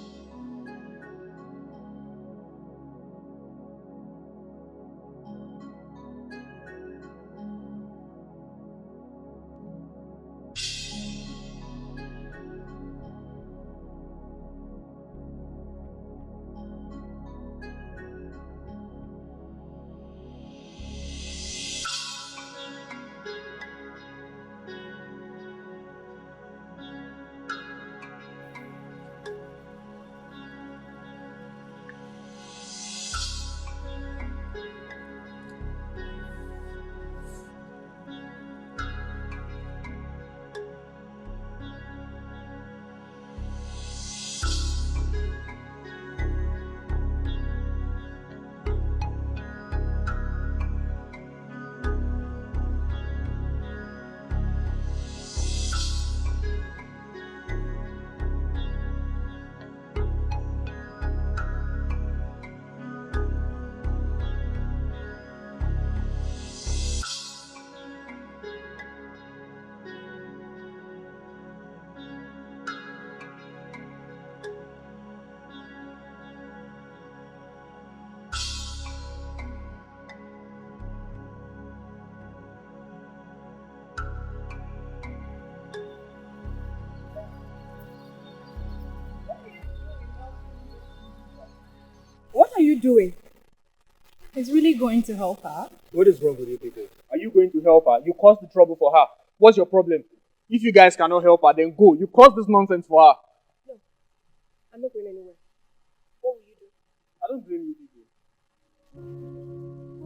What are you doing? It's really going to help her. What is wrong with you people? Are you going to help her? You caused the trouble for her. What's your problem? If you guys cannot help her, then go. You caused this nonsense for her. No, I'm not going anywhere. What will you do? I don't blame you people.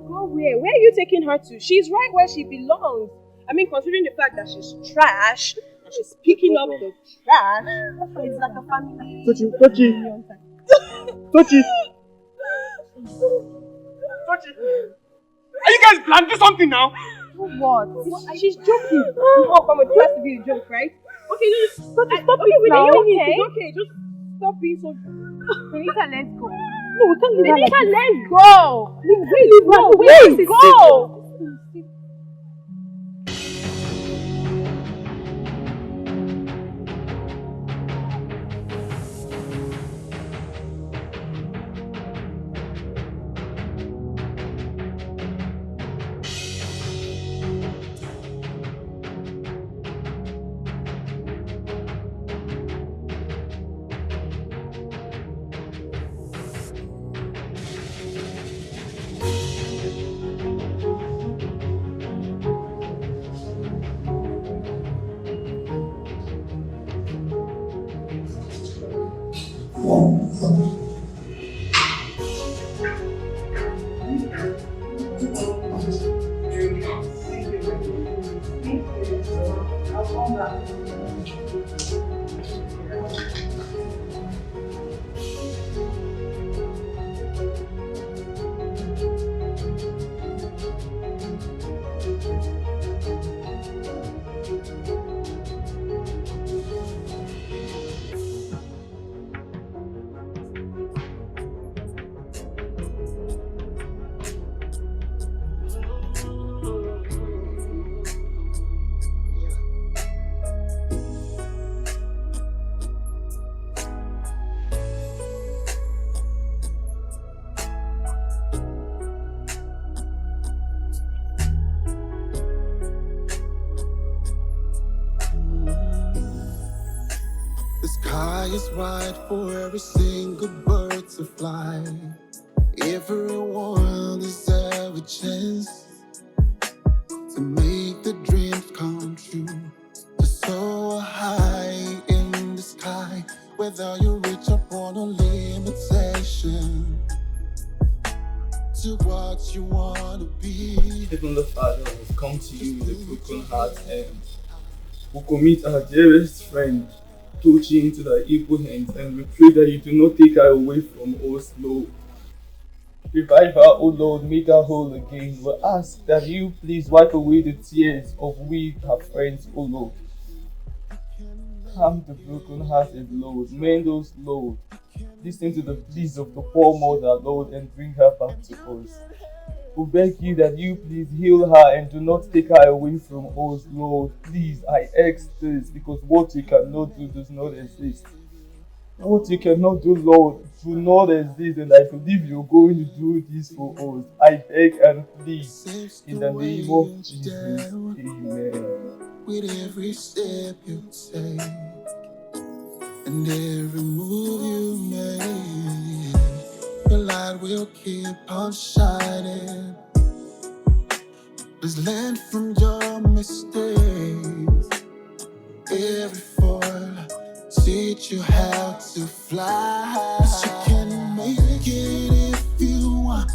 Go where? Where are you taking her to? She's right where she belongs. I mean, considering the fact that she's trash, and she's picking up the trash, it's like a family. Tochi! Are you guys planning something now? What? She's joking. No, come on, it has to be a joke, right? Okay, just stop it now. Okay? It's okay. Just stop being so. Benita, let's go. No, we can't leave her. Benita, let's go. Wait, go. The sky is wide for every single bird to fly. Everyone deserves a chance to make the dreams come true. To soar high in the sky, whether you reach upon a limitation to what you want to be. Even the Father will come to you with a broken heart and will commit our dearest friend Tochi into the evil hands, and we pray that you do not take her away from us, Lord. Revive her, O Lord, make her whole again. We ask that you please wipe away the tears of we, her friends, O Lord. Calm the broken-hearted, Lord. Mend us, Lord. Listen to the pleas of the poor mother, Lord, and bring her back to us. We beg you that you please heal her and do not take her away from us, Lord. Please, I ask this because what you cannot do does not exist. What you cannot do, Lord, do not exist, and I believe you're going to do this for us. I beg and plead in the name of Jesus. Amen. With every step you take and every move you make, your light will keep on shining. Just learn from your mistakes. Every fall teach you how to fly. 'Cause you can make it if you want.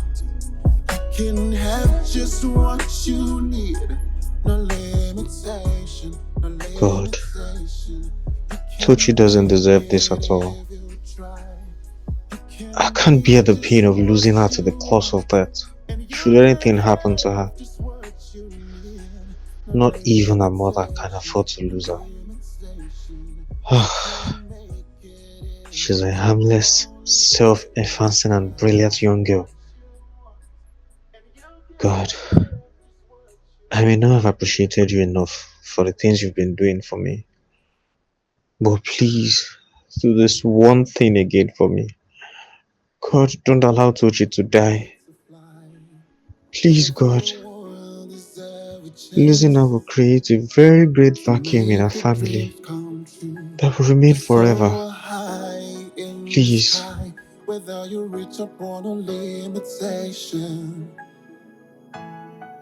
You can have just what you need. No limitation, no God, limitation. Tochi doesn't deserve this at all. I can't bear the pain of losing her to the cause of death. Should anything happen to her, not even her mother can afford to lose her. She's a harmless, self-effacing and brilliant young girl. God, I may not have appreciated you enough for the things you've been doing for me. But please, do this one thing again for me. God, don't allow Tochi to die. Please, God. Losing her will create a very great vacuum in our family that will remain forever. Please. Whether you reach upon a limitation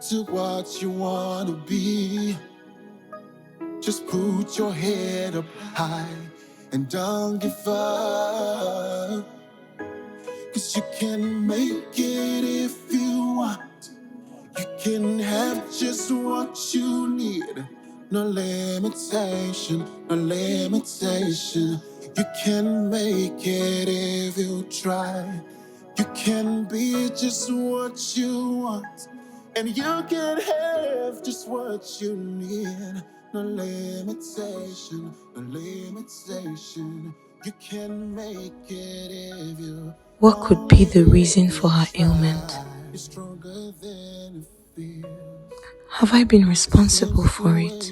to what you wanna be, just put your head up high and don't give up. 'Cause you can make it if you want. You can have just what you need. No limitation, no limitation. You can make it if you try. You can be just what you want. And you can have just what you need. No limitation, no limitation. You can make it if you. What could be the reason for her ailment? Have I been responsible for it?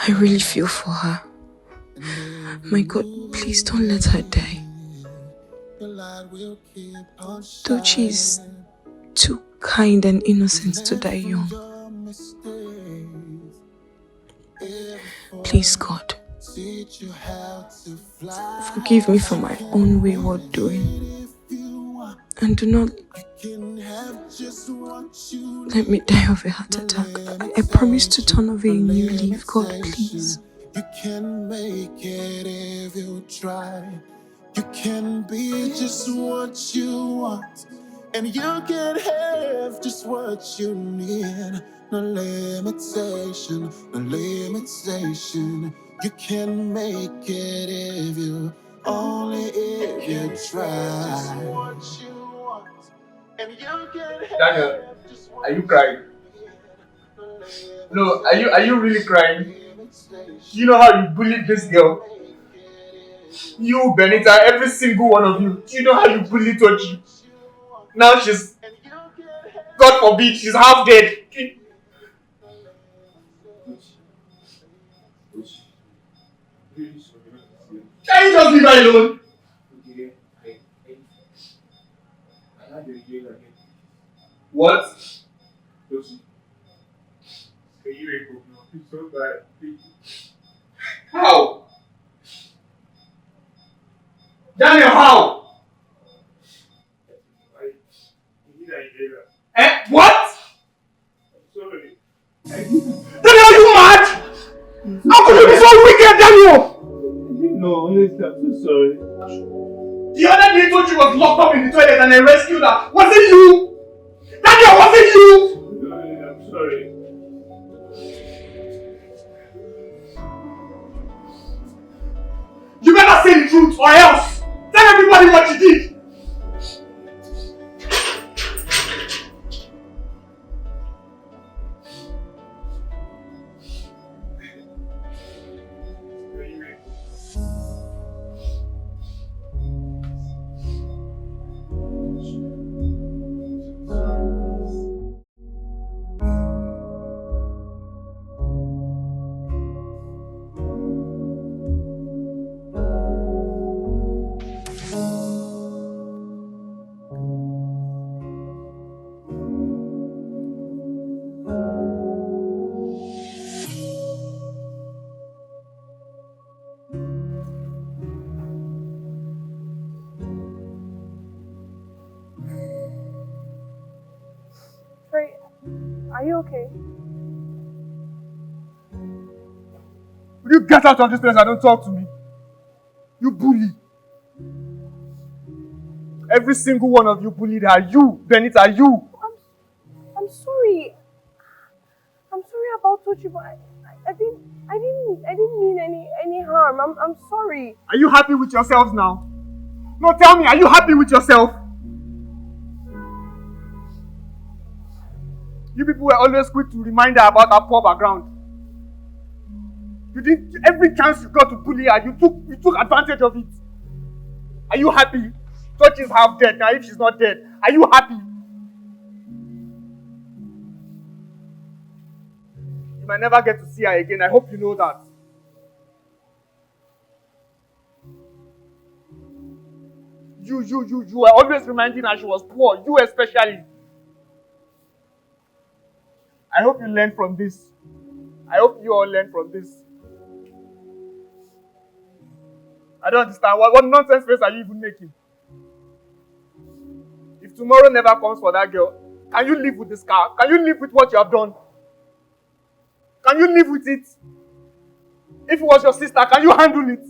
I really feel for her. My God, please don't let her die. Tochi is too kind and innocent to die young. Please, God, forgive me for my own wayward doing. And do not let me die of a heart attack. I promise to turn over a new leaf, God, please. You can make it if you try. You can be just what you want. And you can have just what you need. No limitation, no limitation. You can make it if you, only if you try. Daniel, are you crying? No, are you really crying? You know how you bullied this girl? You, Benita, every single one of you. Do you know how you bullied Tochi? Now she's, God forbid, she's half dead. Can you just leave her alone? What? How? Daniel, how? What? Daniel, are you mad? How could you be so wicked, Daniel? No, honestly, I'm so sorry. The other day Tochi was locked up in the toilet and I rescued her. Was it you? Daniel, was it you? No, I'm sorry. You better say the truth or else. Tell everybody what you did. Are you okay? Will you get out of this place and don't talk to me? You bully. Every single one of you bullied her. You, Benita, you. I'm sorry. I'm sorry about Tochi, but I didn't mean any harm. I'm sorry. Are you happy with yourselves now? No, tell me, are you happy with yourself? You people were always quick to remind her about her poor background. You did every chance you got to bully her, you took advantage of it. Are you happy? Tochi is half dead now. If she's not dead, are you happy? You might never get to see her again. I hope you know that. You were always reminding her she was poor. You especially. I hope you learn from this. I hope you all learn from this. I don't understand. What nonsense face are you even making? If tomorrow never comes for that girl, can you live with the scar? Can you live with what you have done? Can you live with it? If it was your sister, can you handle it?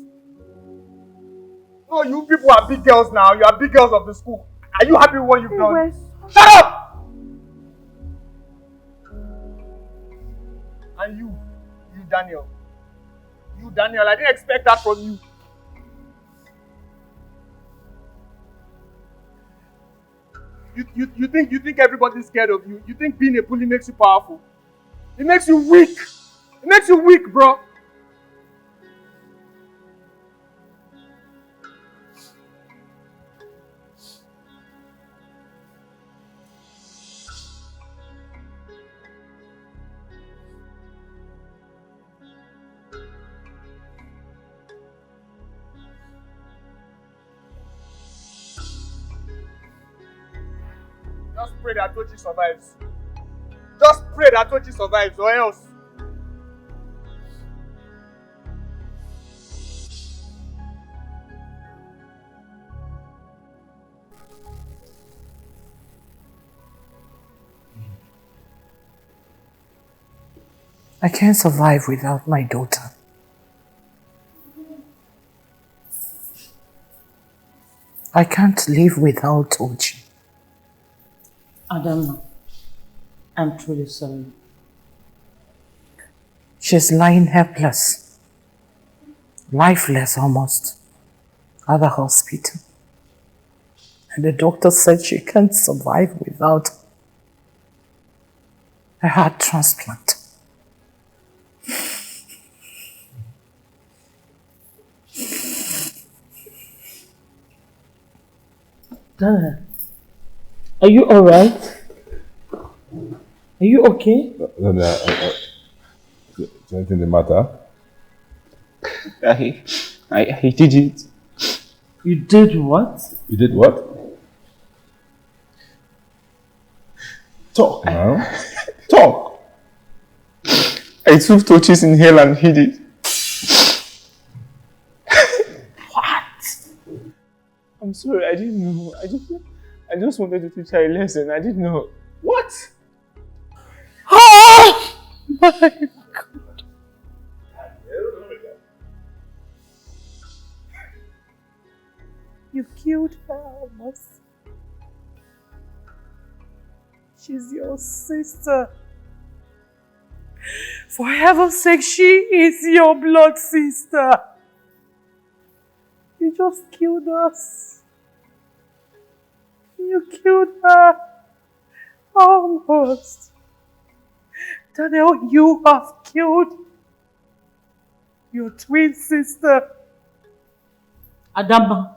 No, you people are big girls now. You are big girls of the school. Are you happy with what you've done? Shut up! And you Daniel. You Daniel, I didn't expect that from you. You think everybody's scared of you? You think being a bully makes you powerful? It makes you weak. It makes you weak, bro. Just pray that Tochi survives. Just pray that Tochi survives, or else. I can't survive without my daughter. I can't live without Tochi. Adama, I'm truly sorry. She's lying helpless, lifeless almost, at the hospital. And the doctor said she can't survive without a heart transplant. Dana, are you alright? Are you okay? Is anything the matter? I did it. You did what? You did what? Talk. No. Talk. I took Tochi's inhaler and hid it. What? I'm sorry, I didn't know. I just wanted to teach her a lesson. I didn't know. What? Oh my God. You killed her almost. She's your sister. For heaven's sake, she is your blood sister. You just killed us. You killed her. Almost. Daniel, you have killed your twin sister. Adama,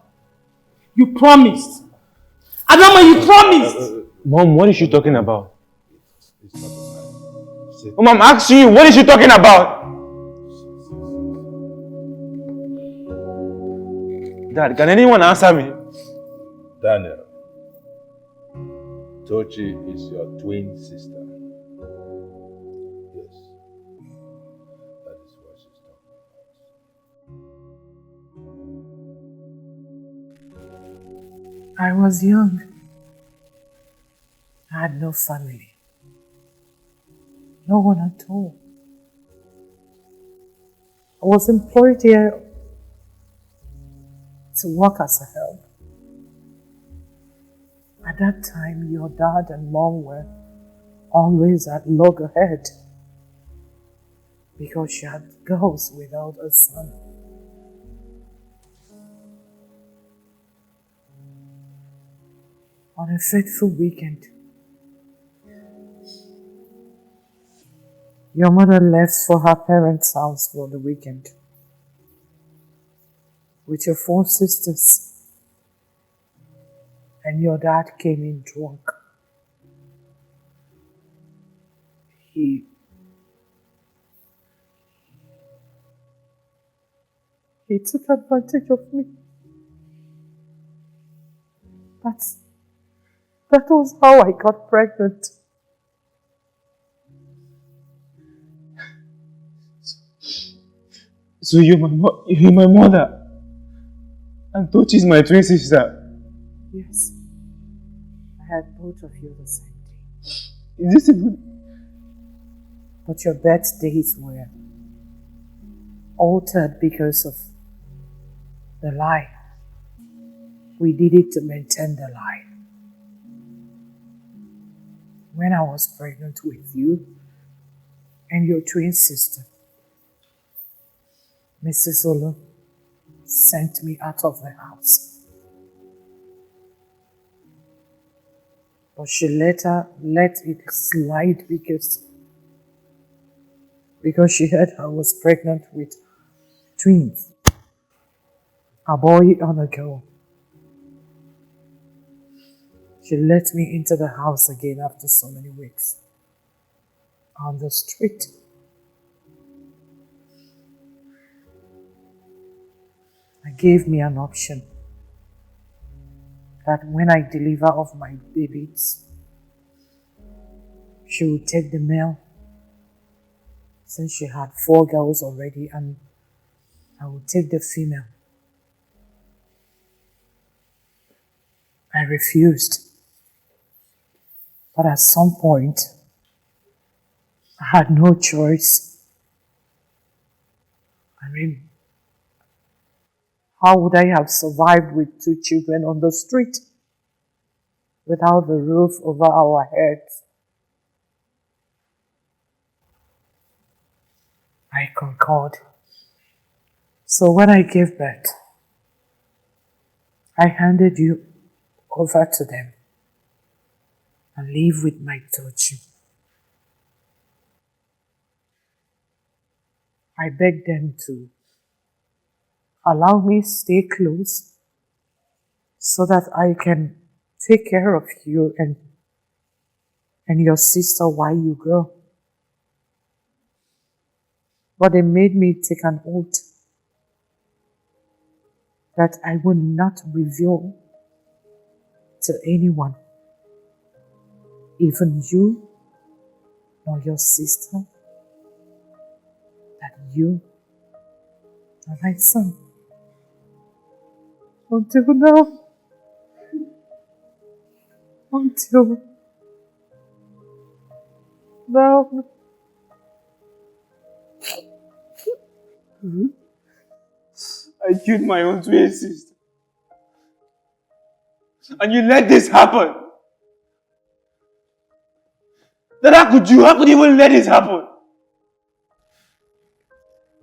you promised. Adama, you promised. Mom, what is she talking about? Mom, I'm asking you, what is she talking about? Dad, can anyone answer me? Daniel, Tochi is your twin sister. Yes. That is what she's talking about. I was young. I had no family. No one at all. I was employed here to work as a help. At that time, your dad and mom were always at loggerhead because she had girls without a son. On a fateful weekend, your mother left for her parents' house for the weekend with your 4 sisters, and your dad came in drunk. He took advantage of me. That was how I got pregnant. So you're my mother. And Tochi's my twin sister. Yes. I had both of you the same day. Is this even... But your birthdays were altered because of the lie. We did it to maintain the lie. When I was pregnant with you and your twin sister, Mrs. Olu sent me out of the house. But she later let it slide because she heard I was pregnant with twins, a boy and a girl. She let me into the house again after so many weeks. On the street. I gave me an option that when I deliver of my babies, she would take the male since she had 4 girls already, and I would take the female. I refused. But at some point, I had no choice. I mean, how would I have survived with 2 children on the street without the roof over our heads? I concurred. So when I gave birth, I handed you over to them and live with my Tochi. I begged them to allow me stay close so that I can take care of you and your sister while you grow. But they made me take an oath that I would not reveal to anyone, even you nor your sister, that you are my son. Until now. Until now. I killed my own twin sister. And you let this happen. Then how could you even let this happen?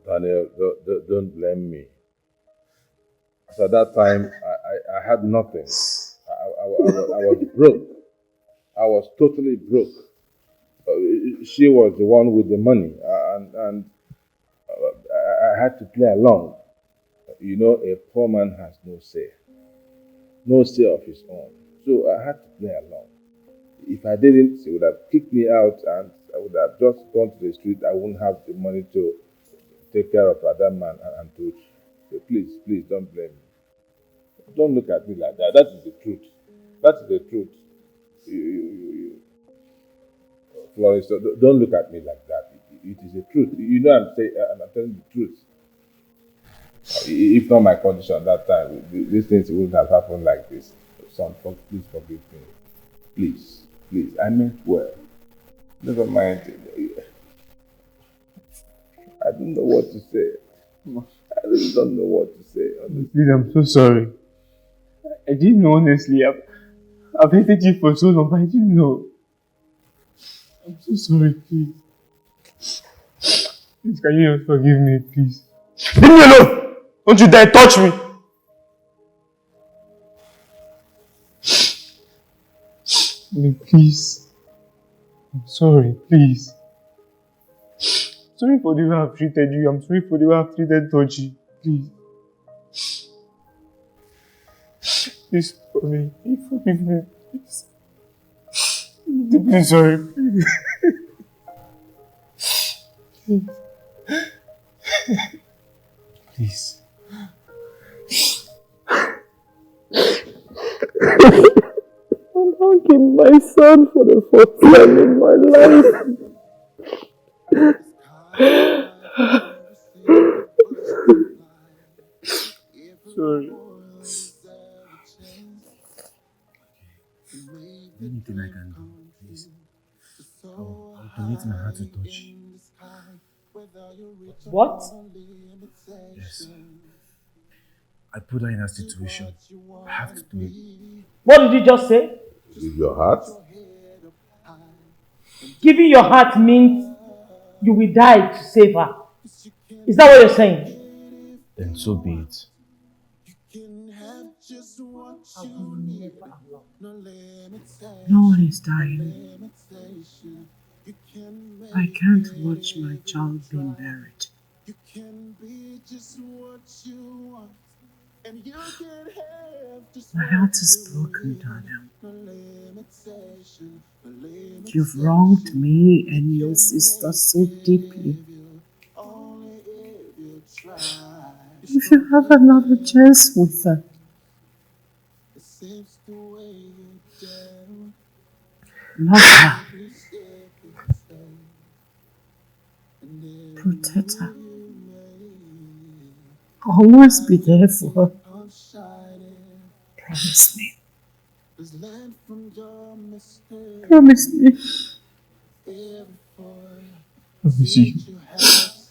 Daniel, don't blame me. So at that time, I had nothing. I was broke. I was totally broke. She was the one with the money, and I had to play along. You know, a poor man has no say of his own. So I had to play along. If I didn't, she would have kicked me out, and I would have just gone to the street. I wouldn't have the money to take care of that man and to. So please don't blame me. Don't look at me like that. That is the truth. That is the truth. Florence, don't look at me like that. It is the truth. You know I'm telling the truth. If not my condition at that time, these things wouldn't have happened like this. Son, please forgive me. Please. I meant well. Never mind. I don't know what to say. I really don't know what to say. Honestly. Please, I'm so sorry. I didn't know, honestly. I've hated you for so long, but I didn't know. I'm so sorry, please. Please, can you just forgive me, please? Leave me alone! Don't you dare touch me! Please. I'm sorry, please. Sorry for the way I've treated you. I'm sorry for the way I've treated Tochi. Please. Please for me. Please forgive me. Please. I'm deeply sorry. Please. Please. I'm hugging my son for the first time in my life. Sorry. Anything I can do, please. I'll donate my heart to touch. What? Yes. I put her in a situation. I have to do it. What did you just say? Give your heart? Giving your heart means you will die to save her. Is that what you're saying? Then so be it. No one is dying. I can't watch my child being buried. My heart is broken, Daniel. You've wronged me and your sister so deeply. If you have another chance with her, love her. Protect her. Always be there for her. Promise me. Promise me. Promise you.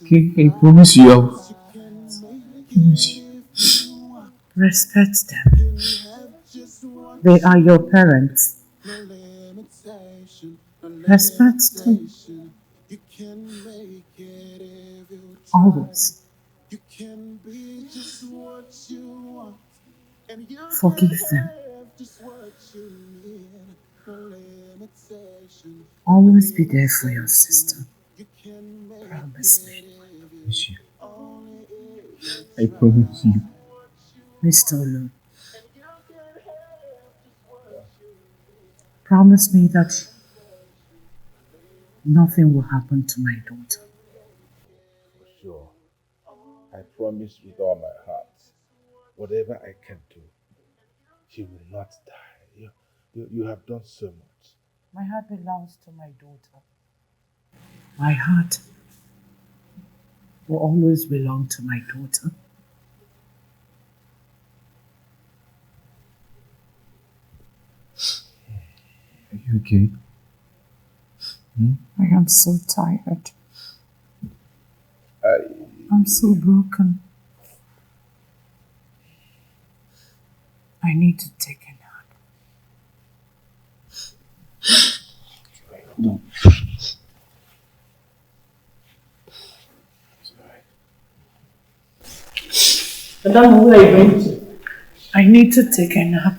Okay, I promise you. Promise you. Respect them. They are your parents. Respect them. Always. Forgive them. Always be there for your sister. Promise me. Promise you. I promise you. Mr. Olu, promise me that nothing will happen to my daughter. For sure. I promise with all my heart, whatever I can do, she will not die. You have done so much. My heart belongs to my daughter. My heart will always belong to my daughter. Are you okay? I am so tired. I'm so broken. I need to take a nap. No. I don't know where you're going to. I need to take a nap.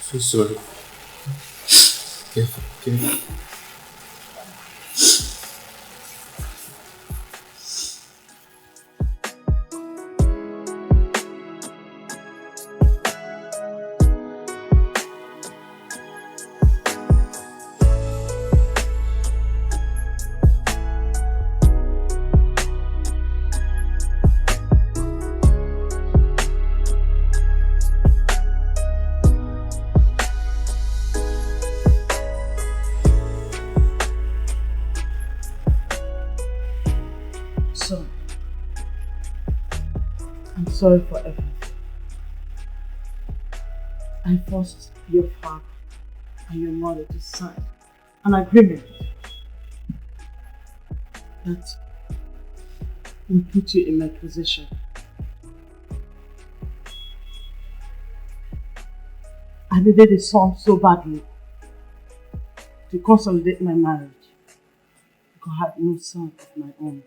So sorry. Careful, careful. sorry for everything. I forced your father and your mother to sign an agreement that will put you in my position. I needed a son so badly to consolidate my marriage because I had no son of my own.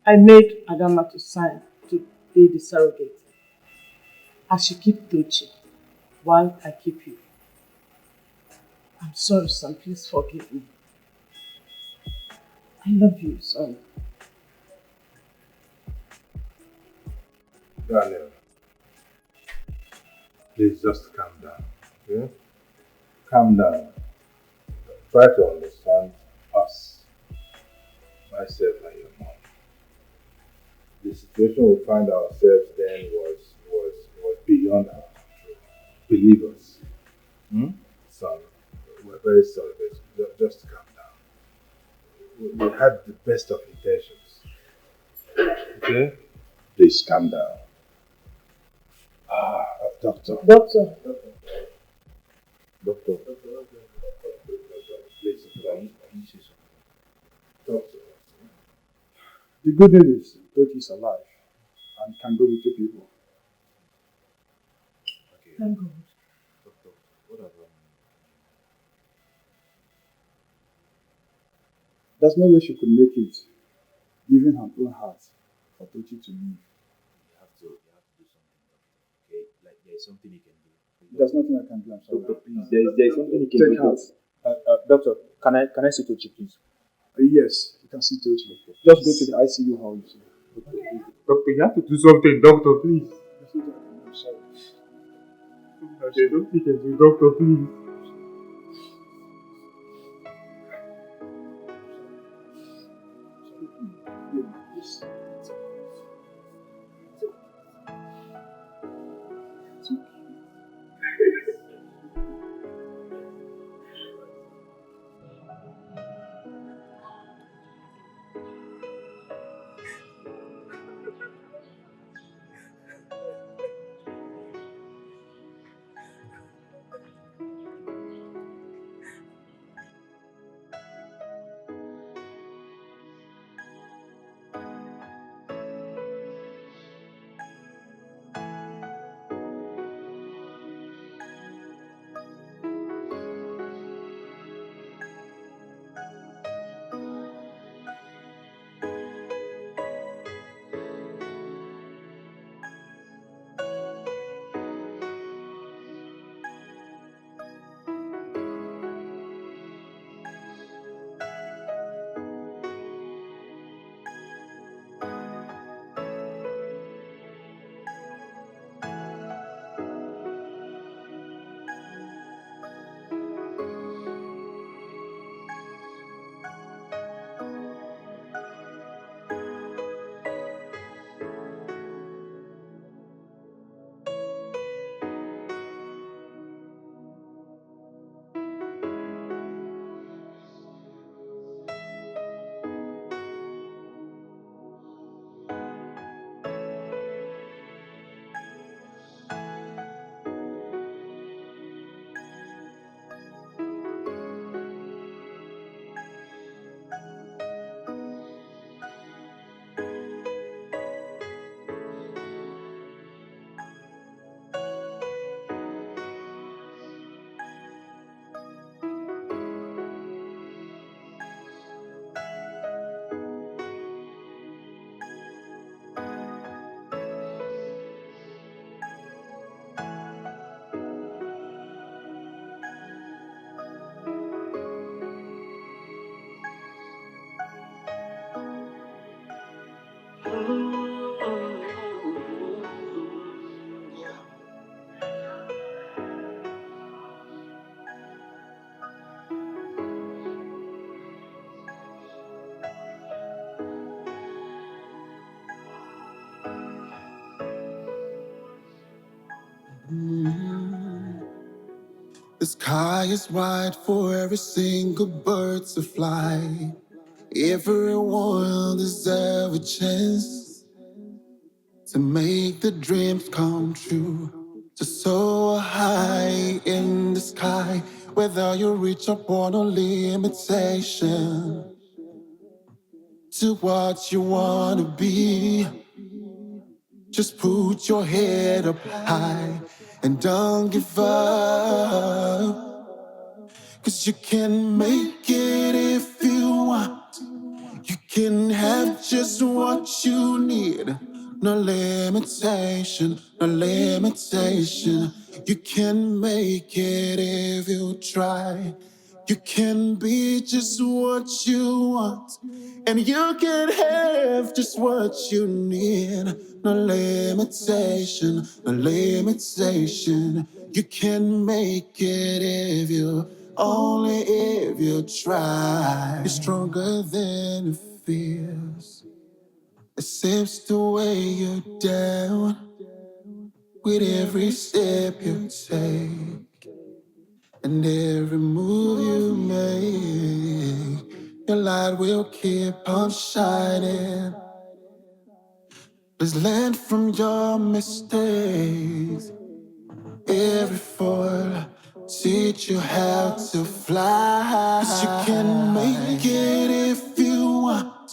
I made Adama to sign to be the surrogate. As she keep Tochi while I keep you. I'm sorry, son. Please forgive me. I love you, son. Daniel, please just calm down, okay? Calm down. Try to understand us, myself and your mom. The situation we find ourselves then was beyond our control. Believe us. Son, we're very sorry, but just calm down. We had the best of intentions. Okay? Please calm down. Doctor. Doctor. Doctor. Please, Doctor. The good news is Tochi is alive and can go with two people. Thank God. Doctor, what about There's no way she could make it, given her own heart, for Tochi to leave. you have to do something, okay? Like there's something you can do. There's nothing I can do, I'm sorry. Doctor, please, there's something you can Take do. heart. Doctor, can I see Tochi, please? Yes, you can see Tochi. Just go to the ICU hall. Doctor, you have to do something, doctor, please. There's nothing I can do, I'm sorry. Okay, don't think it, doctor, please. Yes. The sky is wide for every single bird to fly. Everyone deserves a chance. to make the dreams come true. To soar high in the sky, whether you reach upon a limitation. To what you wanna be, just put your head up high and don't give up. 'Cause you can make it if you want. You can have just what you need. No limitation, no limitation. You can make it if you try. You can be just what you want. And you can have just what you need. No limitation, no limitation. You can make it if you, only if you try. You're stronger than it feels. It seems to weigh you down with every step you take. And every move you make, your light will keep on shining. Just learn from your mistakes. Every fall teach you how to fly. 'Cause you can make it if you want.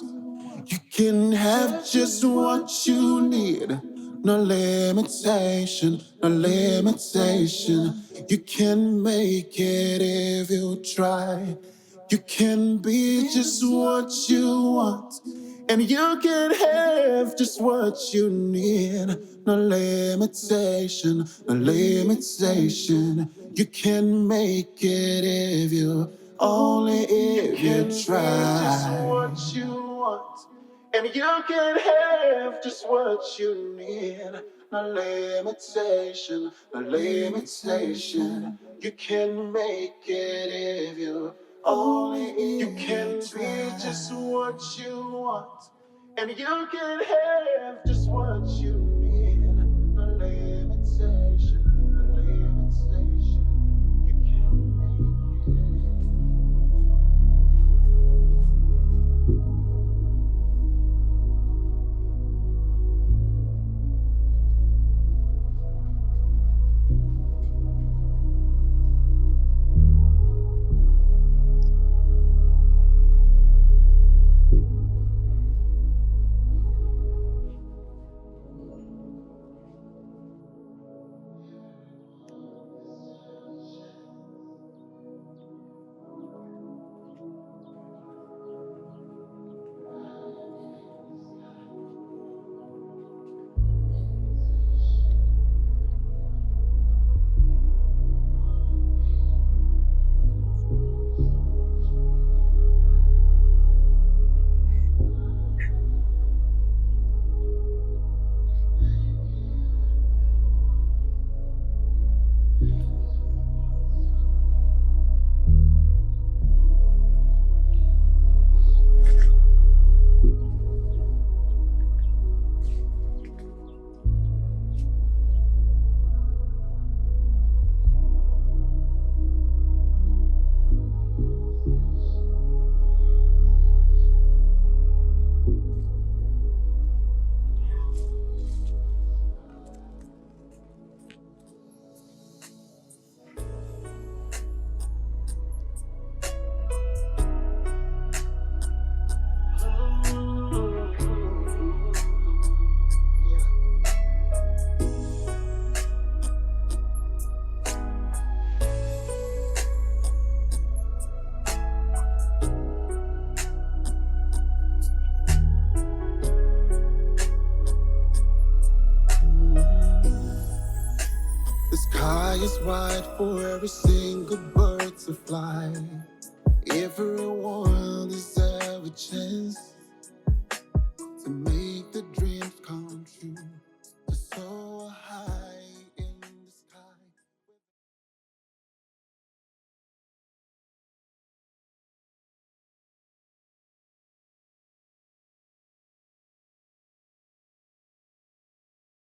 You can have just what you need. No limitation, no limitation. You can make it if you try. You can be just what you want. And you can have just what you need. No limitation, no limitation. You can make it if you, only if you try. Just what you want. And you can have just what you need. No limitation, no limitation. You can make it if you, only if you can be just what you want. And you can have just what you need. No limitation, no limitation. You can make it. The sky is wide for every single bird to fly. Everyone deserves a chance.